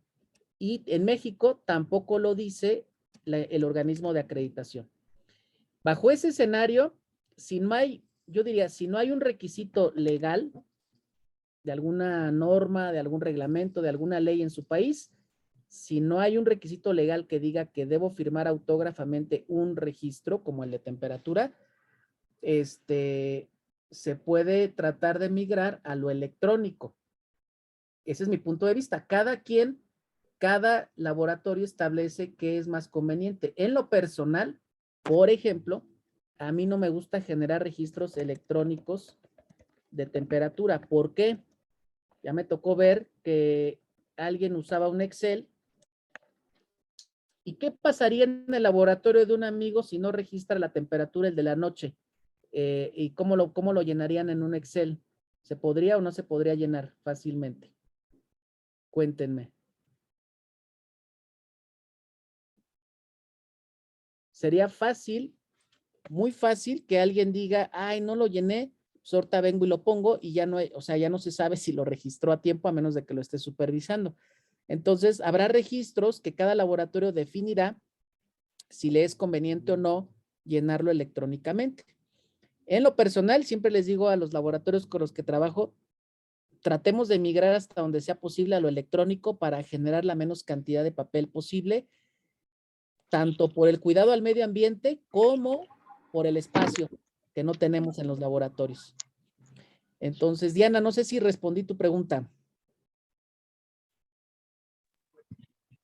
y en México tampoco lo dice el organismo de acreditación. Bajo ese escenario, yo diría, si no hay un requisito legal de alguna norma, de algún reglamento, de alguna ley en su país, si no hay un requisito legal que diga que debo firmar autógrafamente un registro como el de temperatura, se puede tratar de migrar a lo electrónico. Ese es mi punto de vista. Cada laboratorio establece qué es más conveniente. En lo personal, por ejemplo, a mí no me gusta generar registros electrónicos de temperatura. ¿Por qué? Ya me tocó ver que alguien usaba un Excel. ¿Y qué pasaría en el laboratorio de un amigo si no registra la temperatura el de la noche? ¿Y cómo lo llenarían en un Excel? ¿Se podría o no se podría llenar fácilmente? Cuéntenme. Sería fácil, muy fácil que alguien diga, ay, no lo llené, pues ahorita vengo y lo pongo y ya no hay, o sea, ya no se sabe si lo registró a tiempo a menos de que lo esté supervisando. Entonces, habrá registros que cada laboratorio definirá si le es conveniente o no llenarlo electrónicamente. En lo personal, siempre les digo a los laboratorios con los que trabajo, tratemos de migrar hasta donde sea posible a lo electrónico para generar la menos cantidad de papel posible, tanto por el cuidado al medio ambiente como por el espacio que no tenemos en los laboratorios. Entonces, Diana, no sé si respondí tu pregunta.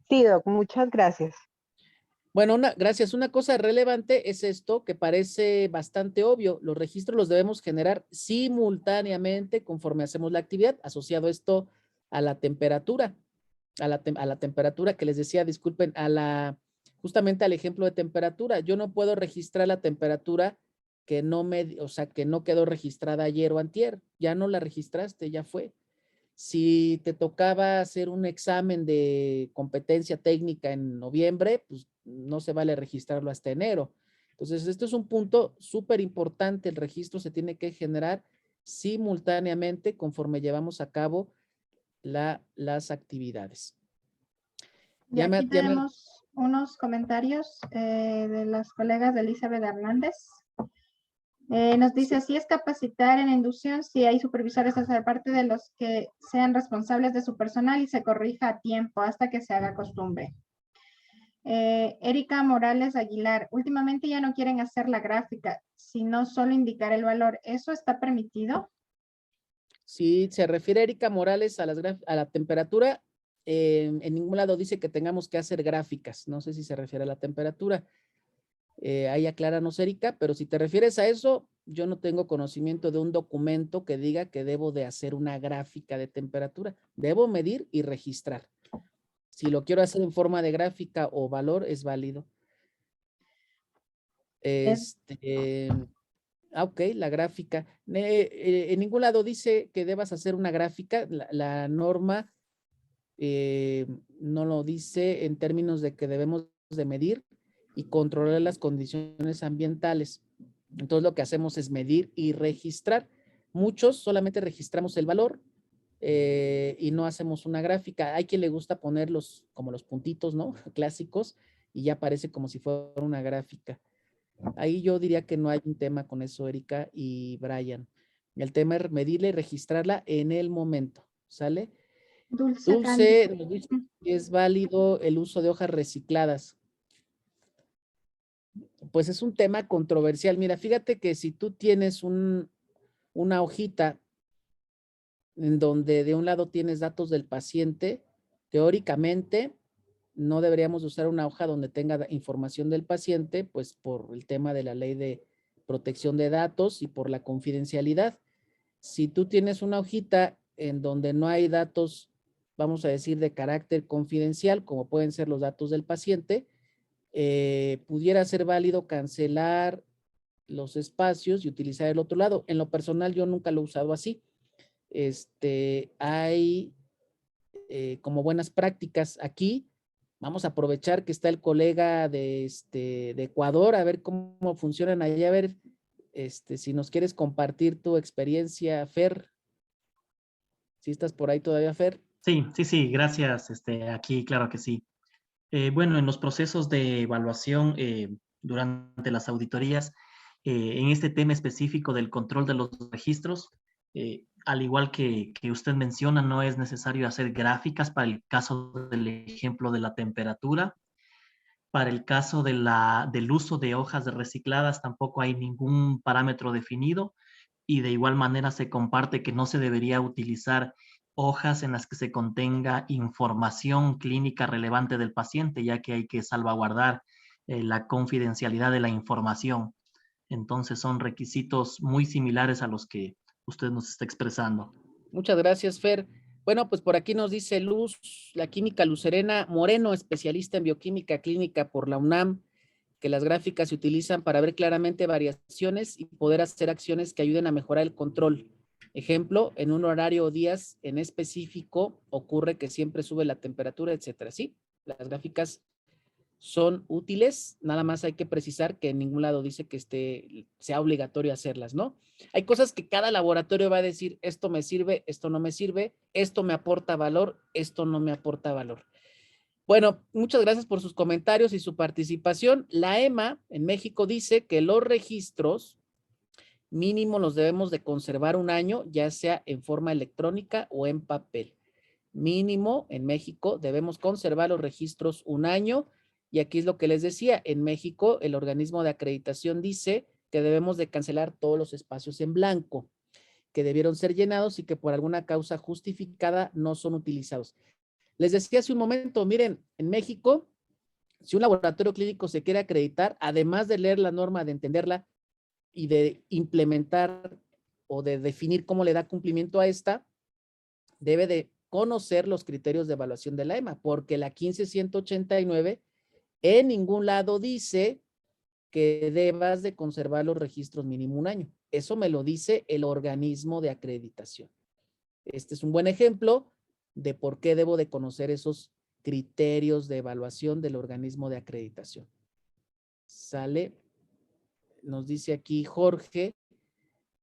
Sí, Doc, muchas gracias. Bueno, gracias. Una cosa relevante es esto que parece bastante obvio. Los registros los debemos generar simultáneamente conforme hacemos la actividad, asociado esto a la temperatura, a la temperatura que les decía, disculpen, justamente al ejemplo de temperatura. Yo no puedo registrar la temperatura que no quedó registrada ayer o antier. Ya no la registraste, ya fue. Si te tocaba hacer un examen de competencia técnica en noviembre, pues no se vale registrarlo hasta enero. Entonces, esto es un punto súper importante. El registro se tiene que generar simultáneamente conforme llevamos a cabo las actividades. Y aquí tenemos unos comentarios de las colegas de Elizabeth Hernández. Nos dice, si es capacitar en inducción, si hay supervisores a ser parte de los que sean responsables de su personal y se corrija a tiempo hasta que se haga costumbre. Erika Morales Aguilar, últimamente ya no quieren hacer la gráfica, sino solo indicar el valor. ¿Eso está permitido? Si se refiere Erika Morales a la temperatura, en ningún lado dice que tengamos que hacer gráficas. No sé si se refiere a la temperatura. Ahí acláranos, Erika, pero si te refieres a eso, yo no tengo conocimiento de un documento que diga que debo de hacer una gráfica de temperatura. Debo medir y registrar. Si lo quiero hacer en forma de gráfica o valor, es válido. Ok, la gráfica. En ningún lado dice que debas hacer una gráfica. La norma no lo dice en términos de que debemos de medir y controlar las condiciones ambientales. Entonces lo que hacemos es medir y registrar. Muchos solamente registramos el valor y no hacemos una gráfica. Hay quien le gusta poner como los puntitos, ¿no? Clásicos, y ya parece como si fuera una gráfica. Ahí yo diría que no hay un tema con eso, Erika y Brian. El tema es medirla y registrarla en el momento, ¿sale? Dulce Dulce nos dice que es válido el uso de hojas recicladas. Pues es un tema controversial. Mira, fíjate que si tú tienes una hojita en donde de un lado tienes datos del paciente, teóricamente no deberíamos usar una hoja donde tenga información del paciente, pues por el tema de la ley de protección de datos y por la confidencialidad. Si tú tienes una hojita en donde no hay datos, vamos a decir, de carácter confidencial, como pueden ser los datos del paciente, pudiera ser válido cancelar los espacios y utilizar el otro lado. En lo personal, yo nunca lo he usado así. Hay como buenas prácticas aquí. Vamos a aprovechar que está el colega de Ecuador, a ver cómo funcionan allá, a ver si nos quieres compartir tu experiencia, Fer. ¿Sí estás por ahí todavía, Fer? Sí, gracias. Aquí, claro que sí. Bueno, en los procesos de evaluación durante las auditorías, en este tema específico del control de los registros, al igual que usted menciona, no es necesario hacer gráficas para el caso del ejemplo de la temperatura. Para el caso del uso de hojas recicladas tampoco hay ningún parámetro definido y de igual manera se comparte que no se debería utilizar hojas en las que se contenga información clínica relevante del paciente, ya que hay que salvaguardar la confidencialidad de la información. Entonces son requisitos muy similares a los que usted nos está expresando. Muchas gracias, Fer. Bueno, pues por aquí nos dice Luz, la química Lucerena Moreno, especialista en bioquímica clínica por la UNAM, que las gráficas se utilizan para ver claramente variaciones y poder hacer acciones que ayuden a mejorar el control. Ejemplo, en un horario o días en específico ocurre que siempre sube la temperatura, etcétera. Sí, las gráficas son útiles, nada más hay que precisar que en ningún lado dice que sea obligatorio hacerlas, ¿no? Hay cosas que cada laboratorio va a decir, esto me sirve, esto no me sirve, esto me aporta valor, esto no me aporta valor. Bueno, muchas gracias por sus comentarios y su participación. La EMA en México dice que los registros mínimo los debemos de conservar un año, ya sea en forma electrónica o en papel. Mínimo en México debemos conservar los registros un año. Y aquí es lo que les decía, en México el organismo de acreditación dice que debemos de cancelar todos los espacios en blanco, que debieron ser llenados y que por alguna causa justificada no son utilizados. Les decía hace un momento, miren, en México, si un laboratorio clínico se quiere acreditar, además de leer la norma, de entenderla y de implementar o de definir cómo le da cumplimiento a esta, debe de conocer los criterios de evaluación de la EMA, porque la 15189 en ningún lado dice que debas de conservar los registros mínimo un año. Eso me lo dice el organismo de acreditación. Este es un buen ejemplo de por qué debo de conocer esos criterios de evaluación del organismo de acreditación. ¿Sale? Nos dice aquí Jorge.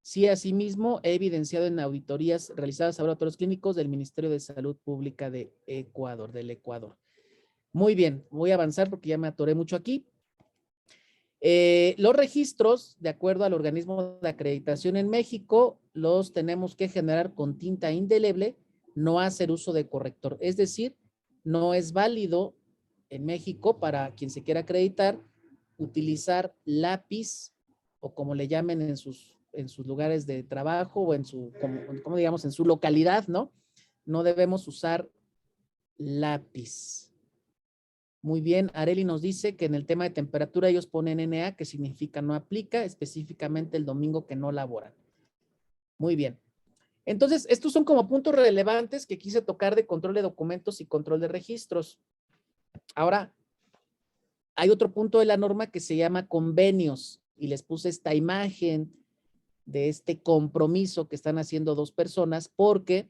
Sí, asimismo, he evidenciado en auditorías realizadas a laboratorios clínicos del Ministerio de Salud Pública de Ecuador, del Ecuador. Muy bien, voy a avanzar porque ya me atoré mucho aquí. Los registros, de acuerdo al organismo de acreditación en México, los tenemos que generar con tinta indeleble, no hacer uso de corrector. Es decir, no es válido en México para quien se quiera acreditar utilizar lápiz o como le llamen en sus lugares de trabajo o en su, como digamos, en su localidad, ¿no? No debemos usar lápiz. Muy bien, Areli nos dice que en el tema de temperatura ellos ponen NA, que significa no aplica, específicamente el domingo que no laboran. Muy bien. Entonces, estos son como puntos relevantes que quise tocar de control de documentos y control de registros. Ahora, hay otro punto de la norma que se llama convenios y les puse esta imagen de este compromiso que están haciendo dos personas porque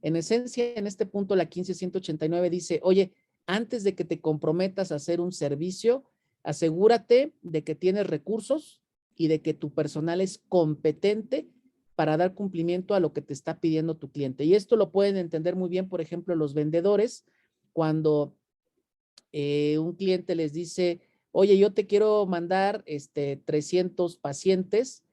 en esencia en este punto la 15189 dice, oye, antes de que te comprometas a hacer un servicio, Asegúrate de que tienes recursos y de que tu personal es competente para dar cumplimiento a lo que te está pidiendo tu cliente. Y esto lo pueden entender muy bien, por ejemplo, los vendedores, cuando un cliente les dice, oye, yo te quiero mandar 300 pacientes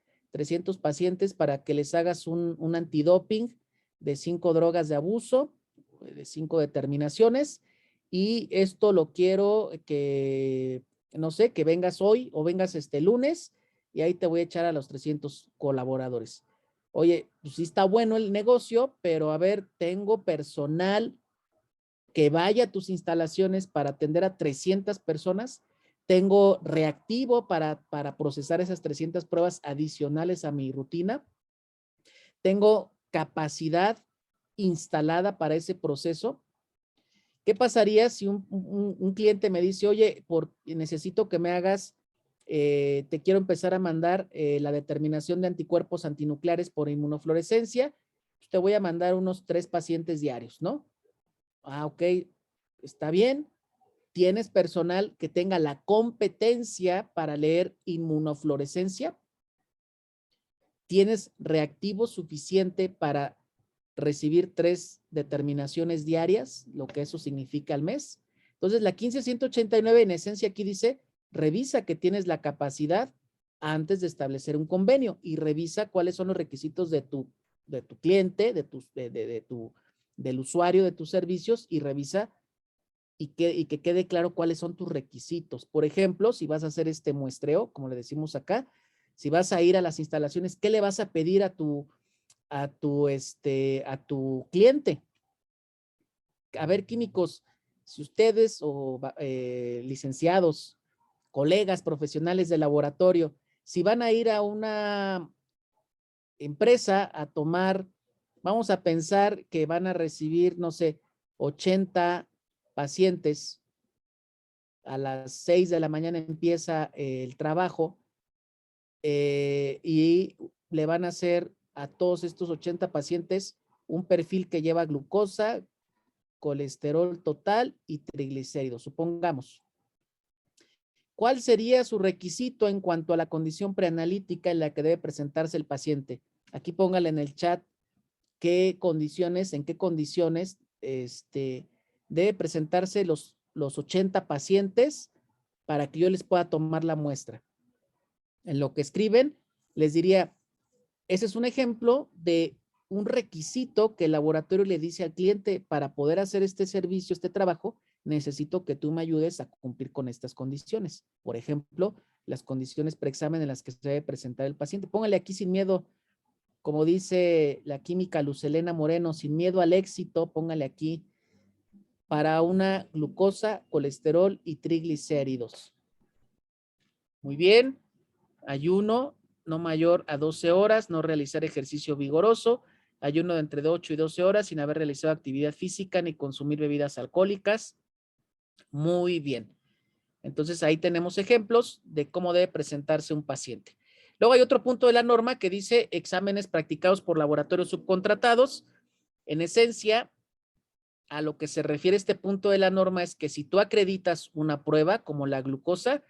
para que les hagas un antidoping de 5 drogas de abuso, de 5 determinaciones, y esto lo quiero que, no sé, que vengas hoy o vengas este lunes, y ahí te voy a echar a los 300 colaboradores. Oye, pues sí está bueno el negocio, pero a ver, tengo personal que vaya a tus instalaciones para atender a 300 personas. Tengo reactivo para procesar esas 300 pruebas adicionales a mi rutina. Tengo capacidad instalada para ese proceso. ¿Qué pasaría si un cliente me dice, oye, necesito que me hagas, te quiero empezar a mandar la determinación de anticuerpos antinucleares por inmunofluorescencia? Pues te voy a mandar unos 3 pacientes diarios, ¿no? Ah, ok, está bien. ¿Tienes personal que tenga la competencia para leer inmunofluorescencia? ¿Tienes reactivo suficiente para recibir 3 determinaciones diarias, lo que eso significa al mes? Entonces, la 15189 en esencia aquí dice, revisa que tienes la capacidad antes de establecer un convenio y revisa cuáles son los requisitos de tu cliente, del usuario de tus servicios, y revisa y que quede claro cuáles son tus requisitos. Por ejemplo, si vas a hacer este muestreo, como le decimos acá, si vas a ir a las instalaciones, ¿qué le vas a pedir a tu cliente? A ver, químicos, si ustedes o licenciados, colegas profesionales de laboratorio, si van a ir a una empresa a tomar, vamos a pensar que van a recibir, no sé, 80 pacientes, a las 6 de la mañana empieza el trabajo, y le van a hacer a todos estos 80 pacientes un perfil que lleva glucosa, colesterol total y triglicéridos, supongamos. ¿Cuál sería su requisito en cuanto a la condición preanalítica en la que debe presentarse el paciente? Aquí póngale en el chat en qué condiciones debe presentarse los 80 pacientes para que yo les pueda tomar la muestra. En lo que escriben, les diría, ese es un ejemplo de un requisito que el laboratorio le dice al cliente: para poder hacer este servicio, este trabajo, necesito que tú me ayudes a cumplir con estas condiciones. Por ejemplo, las condiciones preexamen en las que se debe presentar el paciente. Póngale aquí sin miedo, como dice la química Lucelena Moreno, sin miedo al éxito, póngale aquí, para una glucosa, colesterol y triglicéridos. Muy bien. Ayuno no mayor a 12 horas, no realizar ejercicio vigoroso, ayuno de entre 8 y 12 horas sin haber realizado actividad física ni consumir bebidas alcohólicas. Muy bien. Entonces ahí tenemos ejemplos de cómo debe presentarse un paciente. Luego hay otro punto de la norma que dice exámenes practicados por laboratorios subcontratados. En esencia, a lo que se refiere este punto de la norma es que si tú acreditas una prueba como la glucosa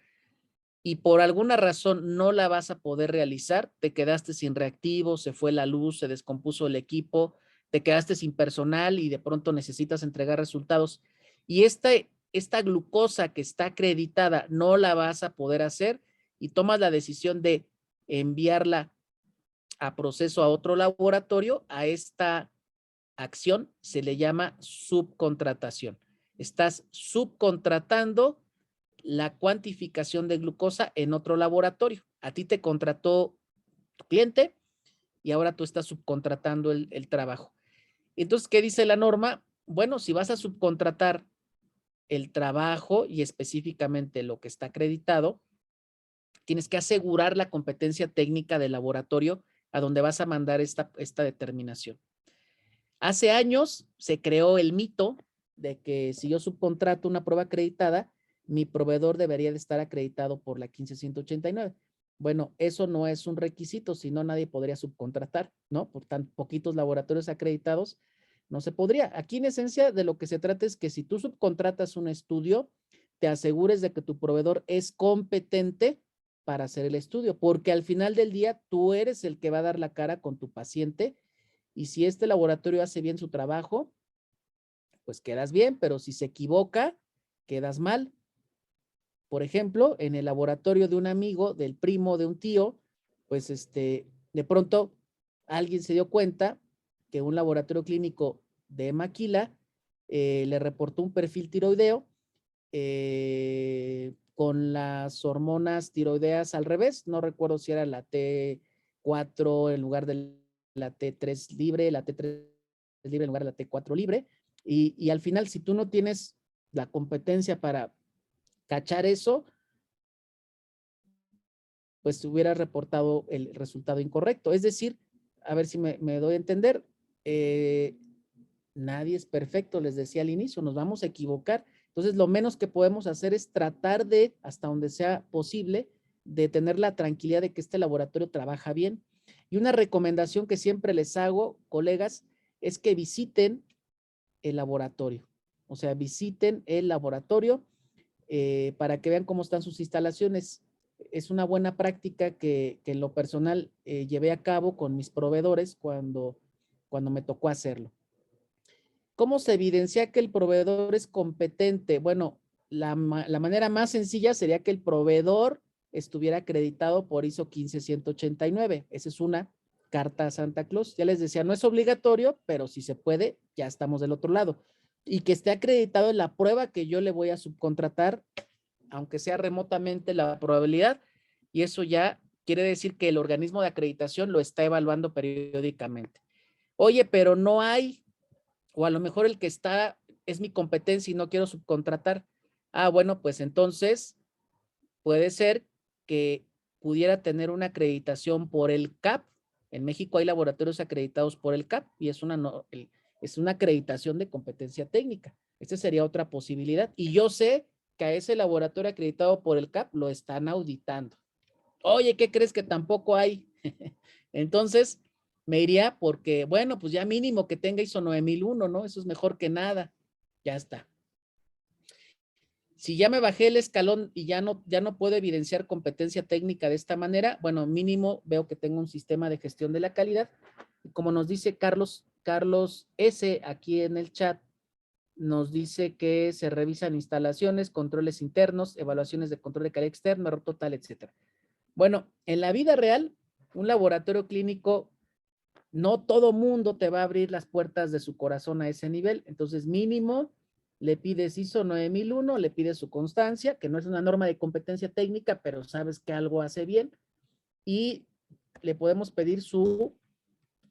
y por alguna razón no la vas a poder realizar, te quedaste sin reactivos, se fue la luz, se descompuso el equipo, te quedaste sin personal y de pronto necesitas entregar resultados, y esta glucosa que está acreditada no la vas a poder hacer y tomas la decisión de enviarla a proceso a otro laboratorio, a esta acción se le llama subcontratación. Estás subcontratando la cuantificación de glucosa en otro laboratorio. A ti te contrató tu cliente y ahora tú estás subcontratando el trabajo. Entonces, ¿qué dice la norma? Bueno, si vas a subcontratar el trabajo y específicamente lo que está acreditado, tienes que asegurar la competencia técnica del laboratorio a donde vas a mandar esta determinación. Hace años se creó el mito de que si yo subcontrato una prueba acreditada, mi proveedor debería de estar acreditado por la 15189. Bueno, eso no es un requisito, si no nadie podría subcontratar, ¿no? Por tan poquitos laboratorios acreditados, no se podría. Aquí en esencia de lo que se trata es que si tú subcontratas un estudio, te asegures de que tu proveedor es competente para hacer el estudio, porque al final del día tú eres el que va a dar la cara con tu paciente, y si este laboratorio hace bien su trabajo, pues quedas bien, pero si se equivoca, quedas mal. Por ejemplo, en el laboratorio de un amigo, del primo, de un tío, pues de pronto alguien se dio cuenta que un laboratorio clínico de Maquila le reportó un perfil tiroideo con las hormonas tiroideas al revés. No recuerdo si era la T4 en lugar de la T3 libre, la T3 libre en lugar de la T4 libre. Y al final, si tú no tienes la competencia para cachar eso, pues te hubiera reportado el resultado incorrecto. Es decir, a ver si me doy a entender, nadie es perfecto, les decía al inicio, nos vamos a equivocar. Entonces, lo menos que podemos hacer es tratar de, hasta donde sea posible, de tener la tranquilidad de que este laboratorio trabaja bien. Y una recomendación que siempre les hago, colegas, es que visiten el laboratorio. O sea, visiten el laboratorio para que vean cómo están sus instalaciones. Es una buena práctica que en lo personal llevé a cabo con mis proveedores cuando me tocó hacerlo. ¿Cómo se evidencia que el proveedor es competente? Bueno, la manera más sencilla sería que el proveedor estuviera acreditado por ISO 15189. Esa es una carta a Santa Claus. Ya les decía, no es obligatorio, pero si se puede, ya estamos del otro lado. Y que esté acreditado en la prueba que yo le voy a subcontratar, aunque sea remotamente, la probabilidad. Y eso ya quiere decir que el organismo de acreditación lo está evaluando periódicamente. Oye, pero no hay, o a lo mejor el que está es mi competencia y no quiero subcontratar. Ah, bueno, pues entonces puede ser que pudiera tener una acreditación por el CAP. En México hay laboratorios acreditados por el CAP y es una acreditación de competencia técnica. Esta sería otra posibilidad. Y yo sé que a ese laboratorio acreditado por el CAP lo están auditando. Oye, ¿qué crees que tampoco hay? Entonces, me iría porque, bueno, pues ya mínimo que tenga ISO 9001, ¿no? Eso es mejor que nada. Ya está. Si ya me bajé el escalón y ya no puedo evidenciar competencia técnica de esta manera, bueno, mínimo veo que tengo un sistema de gestión de la calidad. Y como nos dice Carlos S. aquí en el chat, nos dice que se revisan instalaciones, controles internos, evaluaciones de control de calidad externo, error total, etcétera. Bueno, en la vida real, un laboratorio clínico, no todo mundo te va a abrir las puertas de su corazón a ese nivel. Entonces, mínimo, le pides ISO 9001, le pides su constancia, que no es una norma de competencia técnica, pero sabes que algo hace bien, y le podemos pedir su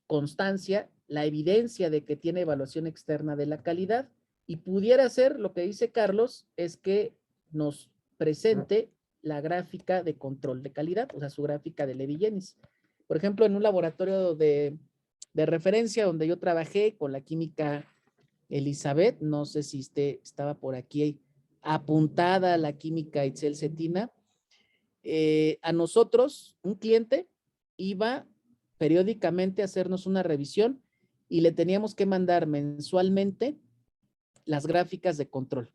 constancia, la evidencia de que tiene evaluación externa de la calidad, y pudiera ser, lo que dice Carlos, es que nos presente la gráfica de control de calidad, o sea, su gráfica de Levi-Jenis. Por ejemplo, en un laboratorio de referencia donde yo trabajé con la química Elizabeth, no sé si estaba por aquí apuntada la química Itzel Cetina, a nosotros, un cliente iba periódicamente a hacernos una revisión y le teníamos que mandar mensualmente las gráficas de control.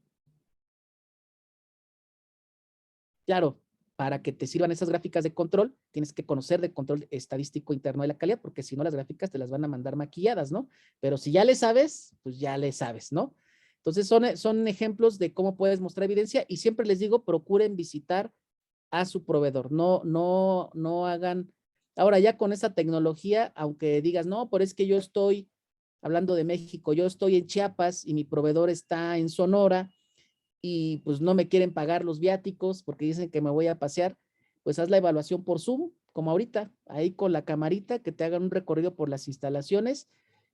Claro, para que te sirvan esas gráficas de control, tienes que conocer de control estadístico interno de la calidad, porque si no las gráficas te las van a mandar maquilladas, ¿no? Pero si ya le sabes, pues ya le sabes, ¿no? Entonces son ejemplos de cómo puedes mostrar evidencia y siempre les digo, procuren visitar a su proveedor, no hagan, ahora ya con esa tecnología, aunque digas, no, pero es que yo estoy, hablando de México, yo estoy en Chiapas y mi proveedor está en Sonora, y pues no me quieren pagar los viáticos porque dicen que me voy a pasear, pues haz la evaluación por Zoom, como ahorita, ahí con la camarita, que te hagan un recorrido por las instalaciones,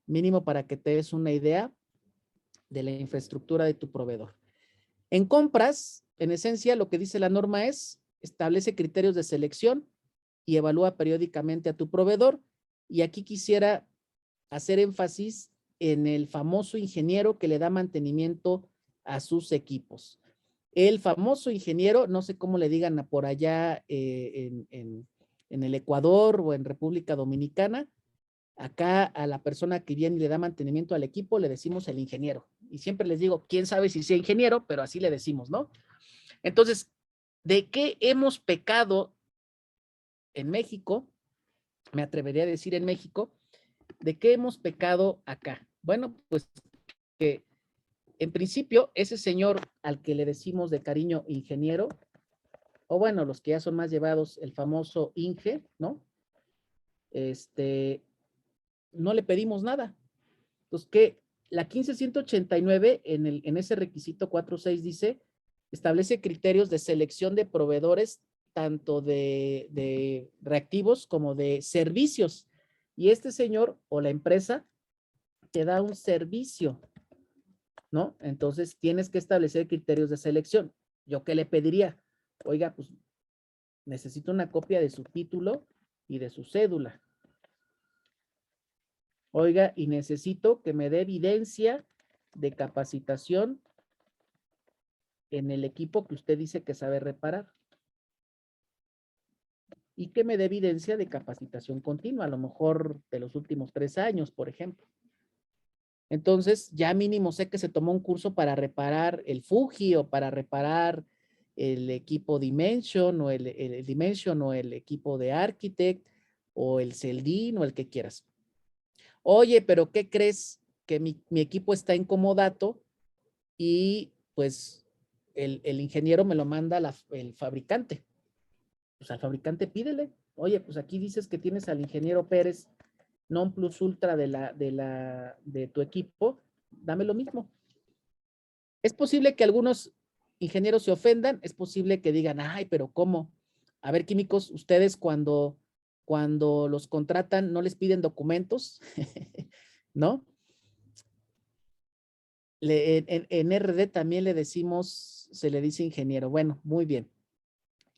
mínimo para que te des una idea de la infraestructura de tu proveedor. En compras, en esencia, lo que dice la norma es, establece criterios de selección y evalúa periódicamente a tu proveedor. Y aquí quisiera hacer énfasis en el famoso ingeniero que le da mantenimiento a sus equipos. El famoso ingeniero, no sé cómo le digan por allá en el Ecuador o en República Dominicana, acá a la persona que viene y le da mantenimiento al equipo le decimos el ingeniero. Y siempre les digo, quién sabe si sea ingeniero, pero así le decimos, ¿no? Entonces, ¿de qué hemos pecado en México? Me atrevería a decir en México, ¿de qué hemos pecado acá? Bueno, pues que en principio ese señor al que le decimos de cariño ingeniero, o bueno, los que ya son más llevados, el famoso Inge, ¿no? No le pedimos nada. Entonces, que la 15189 en ese requisito 4.6 dice, establece criterios de selección de proveedores tanto de reactivos como de servicios. Y este señor o la empresa te da un servicio, ¿no? Entonces tienes que establecer criterios de selección. ¿Yo qué le pediría? Oiga, pues necesito una copia de su título y de su cédula. Oiga, y necesito que me dé evidencia de capacitación en el equipo que usted dice que sabe reparar. Y que me dé evidencia de capacitación continua, a lo mejor de los últimos 3 años, por ejemplo. Entonces, ya mínimo sé que se tomó un curso para reparar el Fuji o para reparar el equipo Dimension o el Dimension o el equipo de Architect o el Celdin o el que quieras. Oye, pero ¿qué crees? Que mi equipo está incomodato y pues el ingeniero me lo manda el fabricante. Pues al fabricante pídele. Oye, pues aquí dices que tienes al ingeniero Pérez non plus ultra de tu equipo, dame lo mismo. Es posible que algunos ingenieros se ofendan, es posible que digan, ay, pero ¿cómo? A ver, químicos, ustedes cuando los contratan no les piden documentos, ¿no? En RD también le decimos, se le dice ingeniero. Bueno, muy bien.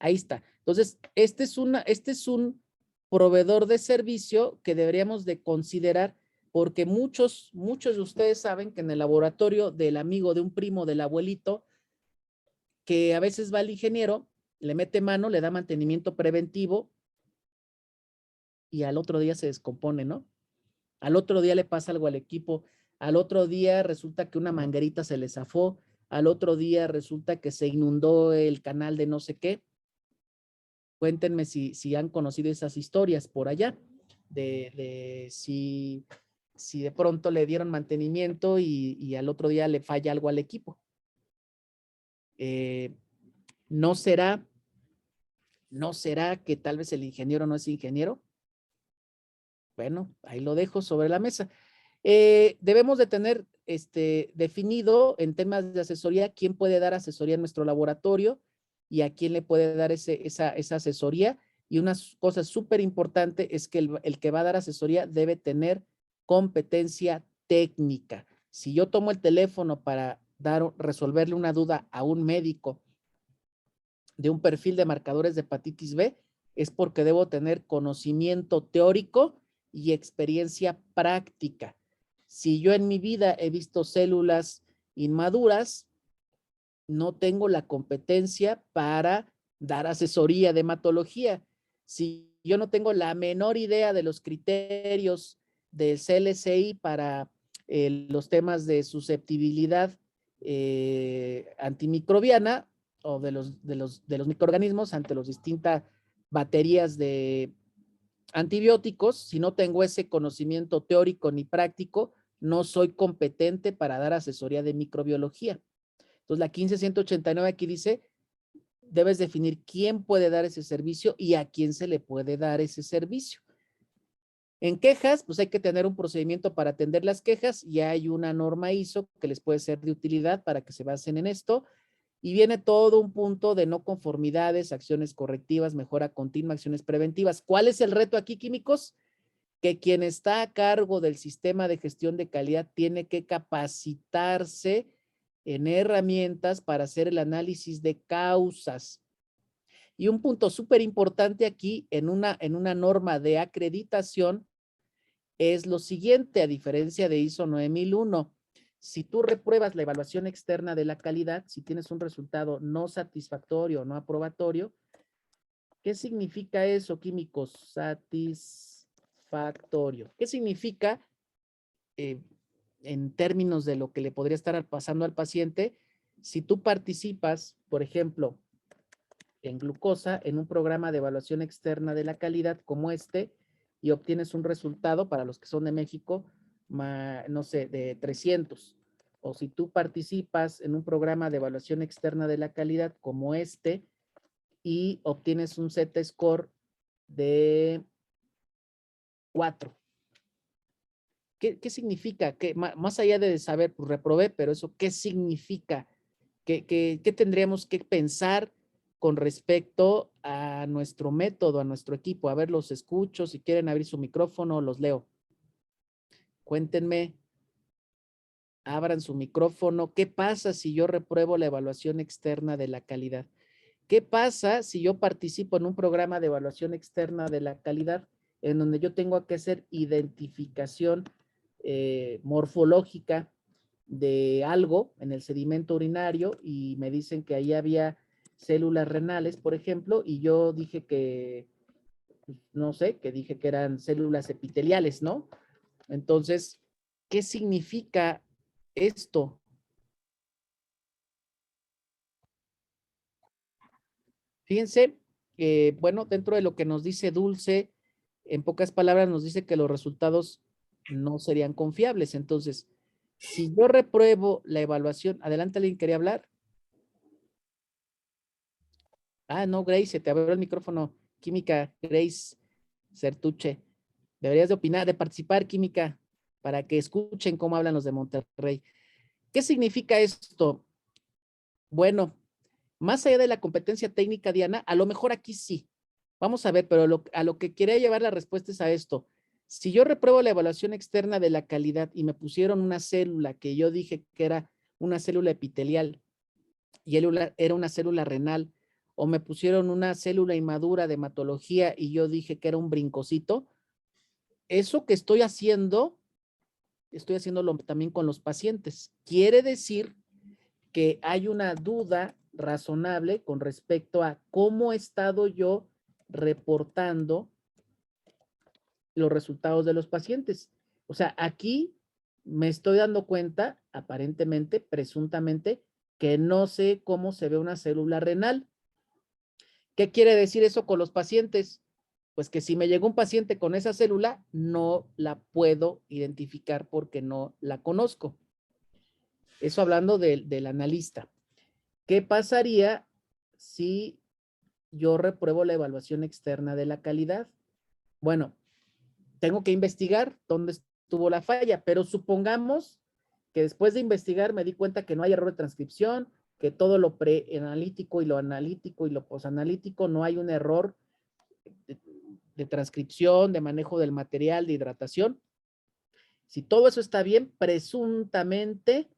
Ahí está. Entonces, este es un proveedor de servicio que deberíamos de considerar porque muchos de ustedes saben que en el laboratorio del amigo, de un primo, del abuelito, que a veces va el ingeniero, le mete mano, le da mantenimiento preventivo y al otro día se descompone, ¿no? Al otro día le pasa algo al equipo, al otro día resulta que una manguerita se le zafó, al otro día resulta que se inundó el canal de no sé qué. Cuéntenme si han conocido esas historias por allá, de si de pronto le dieron mantenimiento y al otro día le falla algo al equipo. ¿No será que tal vez el ingeniero no es ingeniero? Bueno, ahí lo dejo sobre la mesa. Debemos de tener definido en temas de asesoría quién puede dar asesoría en nuestro laboratorio y a quién le puede dar esa asesoría. Y una cosa súper importante es que el que va a dar asesoría debe tener competencia técnica. Si yo tomo el teléfono para resolverle una duda a un médico de un perfil de marcadores de hepatitis B, es porque debo tener conocimiento teórico y experiencia práctica. Si yo en mi vida he visto células inmaduras, no tengo la competencia para dar asesoría de hematología. Si yo no tengo la menor idea de los criterios del CLCI para los temas de susceptibilidad antimicrobiana o de los microorganismos ante las distintas baterías de antibióticos, si no tengo ese conocimiento teórico ni práctico, no soy competente para dar asesoría de microbiología. Entonces, la 15189 aquí dice, debes definir quién puede dar ese servicio y a quién se le puede dar ese servicio. En quejas, pues hay que tener un procedimiento para atender las quejas y hay una norma ISO que les puede ser de utilidad para que se basen en esto. Y viene todo un punto de no conformidades, acciones correctivas, mejora continua, acciones preventivas. ¿Cuál es el reto aquí, químicos? Que quien está a cargo del sistema de gestión de calidad tiene que capacitarse en herramientas para hacer el análisis de causas. Y un punto súper importante aquí en una norma de acreditación es lo siguiente, a diferencia de ISO 9001. Si tú repruebas la evaluación externa de la calidad, si tienes un resultado no satisfactorio o no aprobatorio, ¿qué significa eso, químicos? Satisfactorio. ¿Qué significa en términos de lo que le podría estar pasando al paciente? Si tú participas, por ejemplo, en glucosa, en un programa de evaluación externa de la calidad como este, y obtienes un resultado, para los que son de México, no sé, de 300. O si tú participas en un programa de evaluación externa de la calidad como este, y obtienes un Z-score de 4. ¿Qué significa? Más allá de saber, pues reprobé, pero eso, ¿qué significa? ¿Qué tendríamos que pensar con respecto a nuestro método, a nuestro equipo? A ver, los escucho, si quieren abrir su micrófono, los leo. Cuéntenme, abran su micrófono. ¿Qué pasa si yo repruebo la evaluación externa de la calidad? ¿Qué pasa si yo participo en un programa de evaluación externa de la calidad en donde yo tengo que hacer identificación morfológica de algo en el sedimento urinario y me dicen que ahí había células renales, por ejemplo, y yo dije que, no sé, que dije que eran células epiteliales, ¿no? Entonces, ¿qué significa esto? Fíjense, bueno, dentro de lo que nos dice Dulce, en pocas palabras nos dice que los resultados no serían confiables. Entonces, si yo repruebo la evaluación, adelante, ¿alguien quería hablar? Ah, no, Grace, se te abrió el micrófono. Química, Grace Certuche. Deberías de opinar, de participar, Química, para que escuchen cómo hablan los de Monterrey. ¿Qué significa esto? Bueno, más allá de la competencia técnica, Diana, a lo mejor aquí sí. Vamos a ver, pero a lo que quería llevar la respuesta es a esto. Si yo repruebo la evaluación externa de la calidad y me pusieron una célula que yo dije que era una célula epitelial y era una célula renal, o me pusieron una célula inmadura de hematología y yo dije que era un brincocito, eso que estoy haciéndolo también con los pacientes. Quiere decir que hay una duda razonable con respecto a cómo he estado yo reportando los resultados de los pacientes. O sea, aquí me estoy dando cuenta, aparentemente, presuntamente, que no sé cómo se ve una célula renal. ¿Qué quiere decir eso con los pacientes? Pues que si me llegó un paciente con esa célula, no la puedo identificar porque no la conozco. Eso hablando del analista. ¿Qué pasaría si yo repruebo la evaluación externa de la calidad? Bueno, tengo que investigar dónde estuvo la falla, pero supongamos que después de investigar me di cuenta que no hay error de transcripción, que todo lo preanalítico y lo analítico y lo posanalítico no hay un error de transcripción, de manejo del material, de hidratación. Si todo eso está bien, presuntamente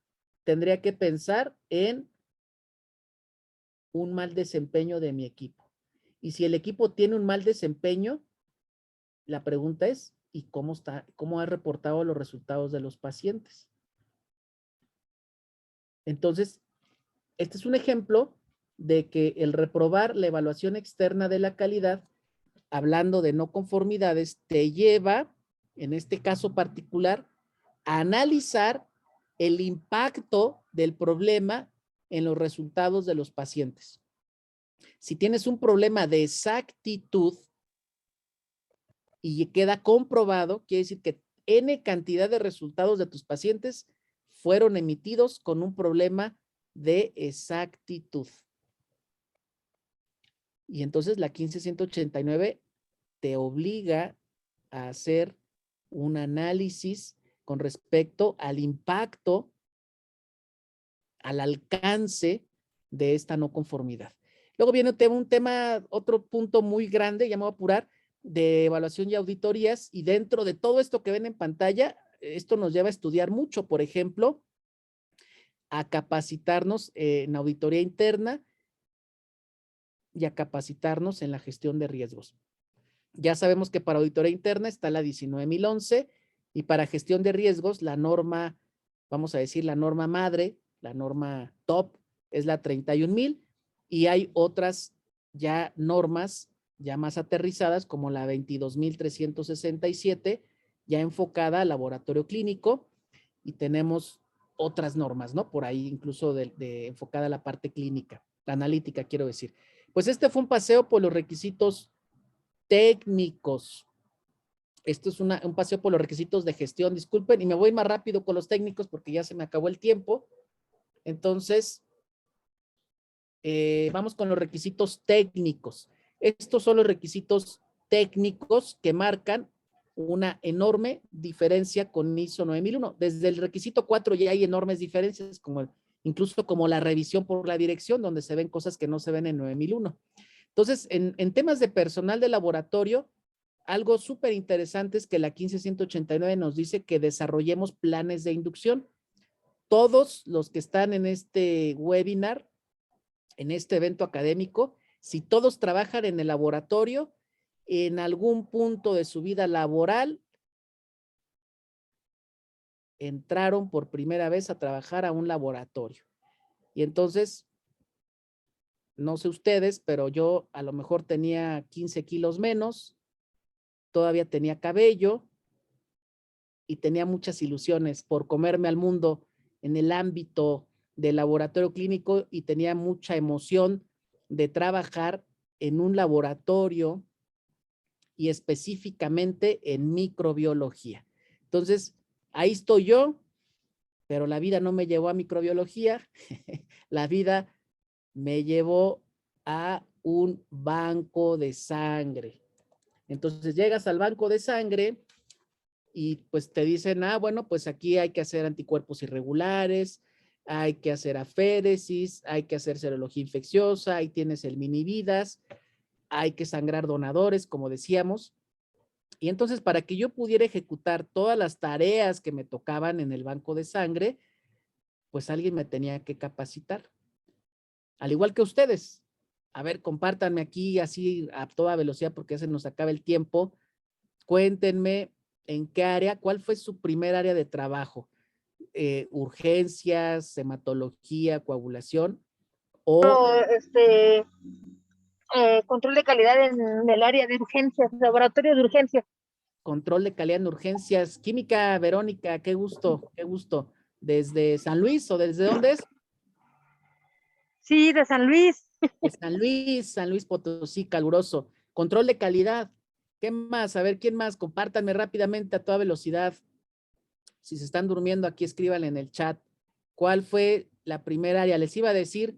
tendría que pensar en un mal desempeño de mi equipo. Y si el equipo tiene un mal desempeño, la pregunta es, ¿y cómo ha reportado los resultados de los pacientes? Entonces, este es un ejemplo de que el reprobar la evaluación externa de la calidad, hablando de no conformidades, te lleva, en este caso particular, a analizar el impacto del problema en los resultados de los pacientes. Si tienes un problema de exactitud y queda comprobado, quiere decir que N cantidad de resultados de tus pacientes fueron emitidos con un problema de exactitud. Y entonces la 15189 te obliga a hacer un análisis con respecto al impacto, al alcance de esta no conformidad. Luego viene un tema, otro punto muy grande, ya me voy a apurar, de evaluación y auditorías, y dentro de todo esto que ven en pantalla, esto nos lleva a estudiar mucho, por ejemplo, a capacitarnos en auditoría interna y a capacitarnos en la gestión de riesgos. Ya sabemos que para auditoría interna está la 19011 y para gestión de riesgos la norma, vamos a decir la norma madre, la norma top es la 31000 y hay otras ya normas ya más aterrizadas como la 22367 ya enfocada al laboratorio clínico y tenemos otras normas, ¿no? Por ahí incluso enfocada a la parte clínica, la analítica, quiero decir. Pues este fue un paseo por los requisitos técnicos. Esto es un paseo por los requisitos de gestión, disculpen, y me voy más rápido con los técnicos porque ya se me acabó el tiempo. Entonces, vamos con los requisitos técnicos. Estos son los requisitos técnicos que marcan una enorme diferencia con ISO 9001. Desde el requisito 4 ya hay enormes diferencias, incluso como la revisión por la dirección, donde se ven cosas que no se ven en 9001. Entonces, en temas de personal de laboratorio, algo súper interesante es que la 15189 nos dice que desarrollemos planes de inducción. Todos los que están en este webinar, en este evento académico, si todos trabajan en el laboratorio, en algún punto de su vida laboral, entraron por primera vez a trabajar a un laboratorio. Y entonces, no sé ustedes, pero yo a lo mejor tenía 15 kilos menos, todavía tenía cabello y tenía muchas ilusiones por comerme al mundo en el ámbito del laboratorio clínico y tenía mucha emoción de trabajar en un laboratorio y específicamente en microbiología. Entonces, ahí estoy yo, pero la vida no me llevó a microbiología, la vida me llevó a un banco de sangre. Entonces llegas al banco de sangre y pues te dicen, bueno, pues aquí hay que hacer anticuerpos irregulares, hay que hacer aféresis, hay que hacer serología infecciosa, ahí tienes el mini vidas, hay que sangrar donadores, como decíamos. Y entonces para que yo pudiera ejecutar todas las tareas que me tocaban en el banco de sangre, pues alguien me tenía que capacitar. Al igual que ustedes. A ver, compártanme aquí así a toda velocidad porque ya se nos acaba el tiempo. Cuéntenme en qué área, cuál fue su primer área de trabajo. Urgencias, hematología, coagulación o control de calidad en el área de urgencias, laboratorio de urgencias. Control de calidad en urgencias. Química, Verónica, qué gusto, qué gusto. ¿Desde San Luis o desde dónde es? Sí, de San Luis. De San Luis Potosí, caluroso. Control de calidad. ¿Qué más? A ver, ¿quién más? Compártanme rápidamente a toda velocidad. Si se están durmiendo, aquí escríbanle en el chat. ¿Cuál fue la primera área? Les iba a decir,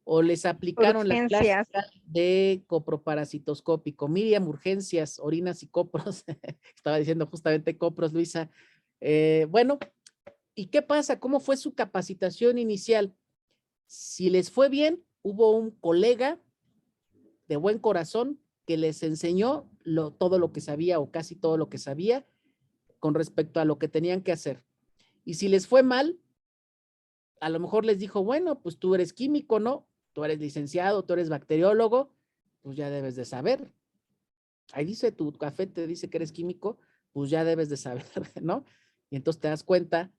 o les aplicaron Urgencias. la clásica de coproparasitoscópico. Miriam, urgencias, orinas y copros. Estaba diciendo justamente copros, Luisa. Bueno, ¿y qué pasa? ¿Cómo fue su capacitación inicial? Si les fue bien, hubo un colega de buen corazón que les enseñó todo lo que sabía o casi todo lo que sabía con respecto a lo que tenían que hacer. Y si les fue mal, a lo mejor les dijo, bueno, pues tú eres químico, ¿no? Tú eres licenciado, tú eres bacteriólogo, pues ya debes de saber. Ahí dice, tu café te dice que eres químico, pues ya debes de saber, ¿no? Y entonces te das cuenta,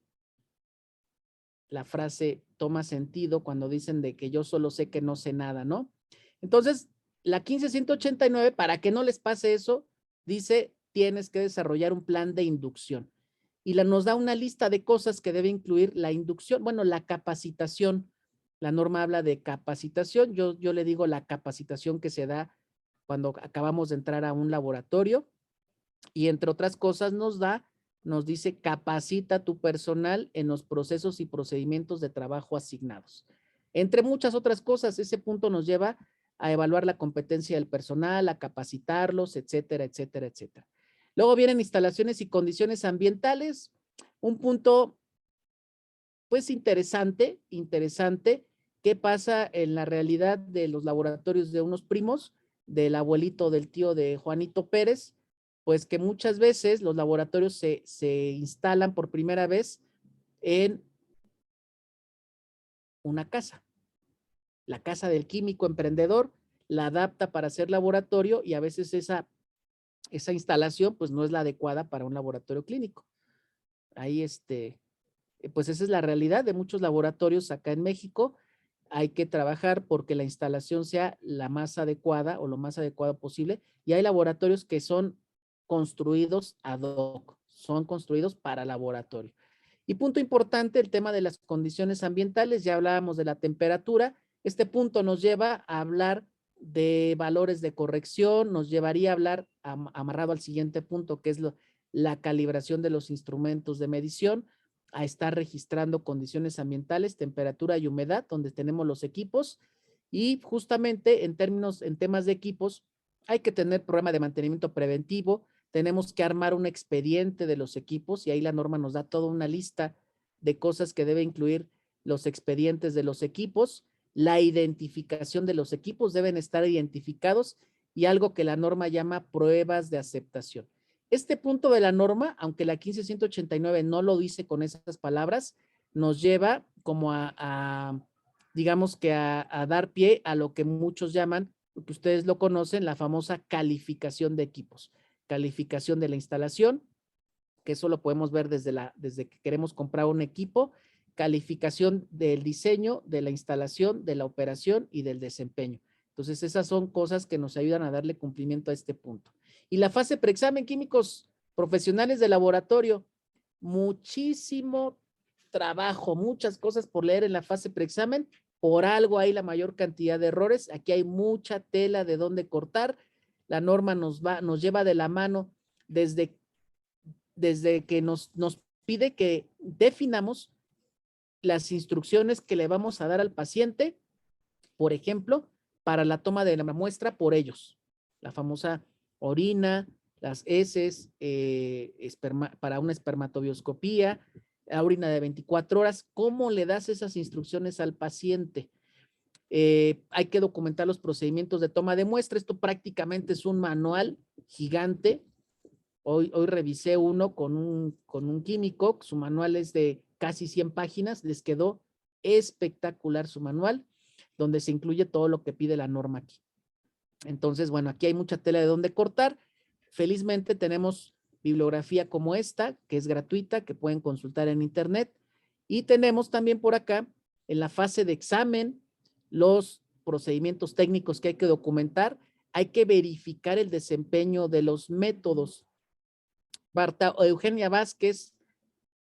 la frase toma sentido cuando dicen de que yo solo sé que no sé nada, ¿no? Entonces, la 15189, para que no les pase eso, dice, tienes que desarrollar un plan de inducción. Y nos da una lista de cosas que debe incluir la inducción, bueno, la capacitación. La norma habla de capacitación, yo le digo la capacitación que se da cuando acabamos de entrar a un laboratorio y entre otras cosas nos dice capacita a tu personal en los procesos y procedimientos de trabajo asignados. Entre muchas otras cosas, ese punto nos lleva a evaluar la competencia del personal, a capacitarlos, etcétera, etcétera, etcétera. Luego vienen instalaciones y condiciones ambientales, un punto pues interesante, ¿qué pasa en la realidad de los laboratorios de unos primos, del abuelito del tío de Juanito Pérez? Pues que muchas veces los laboratorios se instalan por primera vez en una casa. La casa del químico emprendedor la adapta para hacer laboratorio y a veces esa instalación pues no es la adecuada para un laboratorio clínico. Ahí pues esa es la realidad de muchos laboratorios acá en México. Hay que trabajar porque la instalación sea la más adecuada o lo más adecuado posible y hay laboratorios que son construidos ad hoc, son construidos para laboratorio. Y punto importante, el tema de las condiciones ambientales, ya hablábamos de la temperatura. Este punto nos lleva a hablar de valores de corrección, nos llevaría a hablar, amarrado al siguiente punto, que es la calibración de los instrumentos de medición, a estar registrando condiciones ambientales, temperatura y humedad, donde tenemos los equipos. Y justamente en temas de equipos, hay que tener programa de mantenimiento preventivo, tenemos que armar un expediente de los equipos y ahí la norma nos da toda una lista de cosas que debe incluir los expedientes de los equipos. La identificación de los equipos deben estar identificados y algo que la norma llama pruebas de aceptación. Este punto de la norma, aunque la 15189 no lo dice con esas palabras, nos lleva como digamos que a dar pie a lo que muchos llaman, que ustedes lo conocen, la famosa calificación de equipos. Calificación de la instalación, que eso lo podemos ver desde que queremos comprar un equipo, calificación del diseño, de la instalación, de la operación y del desempeño. Entonces, esas son cosas que nos ayudan a darle cumplimiento a este punto. Y la fase preexamen, químicos profesionales de laboratorio, muchísimo trabajo, muchas cosas por leer en la fase preexamen, por algo hay la mayor cantidad de errores, aquí hay mucha tela de dónde cortar, la norma nos lleva de la mano desde que nos pide que definamos las instrucciones que le vamos a dar al paciente, por ejemplo, para la toma de la muestra por ellos, la famosa orina, las heces, para una espermatobioscopía, la orina de 24 horas, ¿cómo le das esas instrucciones al paciente? Hay que documentar los procedimientos de toma de muestra, esto prácticamente es un manual gigante. Hoy revisé uno con un químico, su manual es de casi 100 páginas, les quedó espectacular su manual, donde se incluye todo lo que pide la norma aquí. Entonces, bueno, aquí hay mucha tela de dónde cortar. Felizmente tenemos bibliografía como esta, que es gratuita, que pueden consultar en internet. Y tenemos también por acá, en la fase de examen, los procedimientos técnicos que hay que documentar. Hay que verificar el desempeño de los métodos. Eugenia Vázquez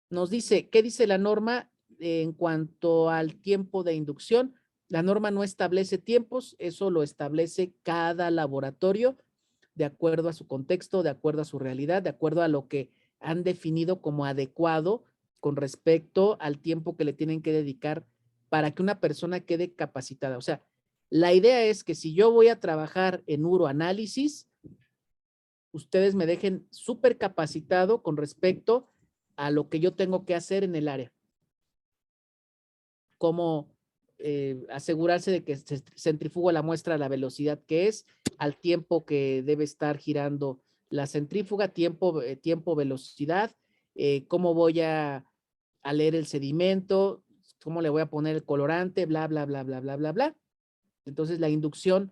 nos dice, ¿qué dice la norma en cuanto al tiempo de inducción? La norma no establece tiempos, eso lo establece cada laboratorio de acuerdo a su contexto, de acuerdo a su realidad, de acuerdo a lo que han definido como adecuado con respecto al tiempo que le tienen que dedicar para que una persona quede capacitada. O sea, la idea es que si yo voy a trabajar en uroanálisis, ustedes me dejen súper capacitado con respecto a lo que yo tengo que hacer en el área. Cómo asegurarse de que se centrifuga la muestra a la velocidad que es, al tiempo que debe estar girando la centrífuga, tiempo, velocidad, cómo voy a leer el sedimento, cómo le voy a poner el colorante, bla, bla, bla, bla, bla, bla, bla. Entonces, la inducción,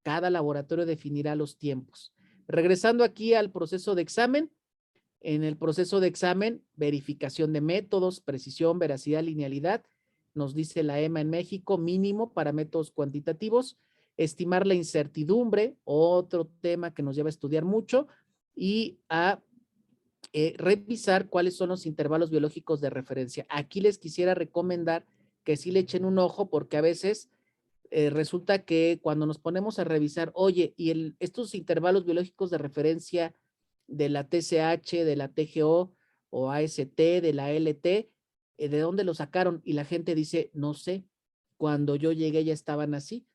cada laboratorio definirá los tiempos. Regresando aquí al proceso de examen, en el proceso de examen, verificación de métodos, precisión, veracidad, linealidad, nos dice la EMA en México, mínimo para métodos cuantitativos, estimar la incertidumbre, otro tema que nos lleva a estudiar mucho, y a revisar cuáles son los intervalos biológicos de referencia. Aquí les quisiera recomendar que sí le echen un ojo, porque a veces resulta que cuando nos ponemos a revisar, oye, y estos intervalos biológicos de referencia de la TSH, de la TGO o AST, de la LT, ¿de dónde lo sacaron? Y la gente dice, no sé, cuando yo llegué ya estaban así.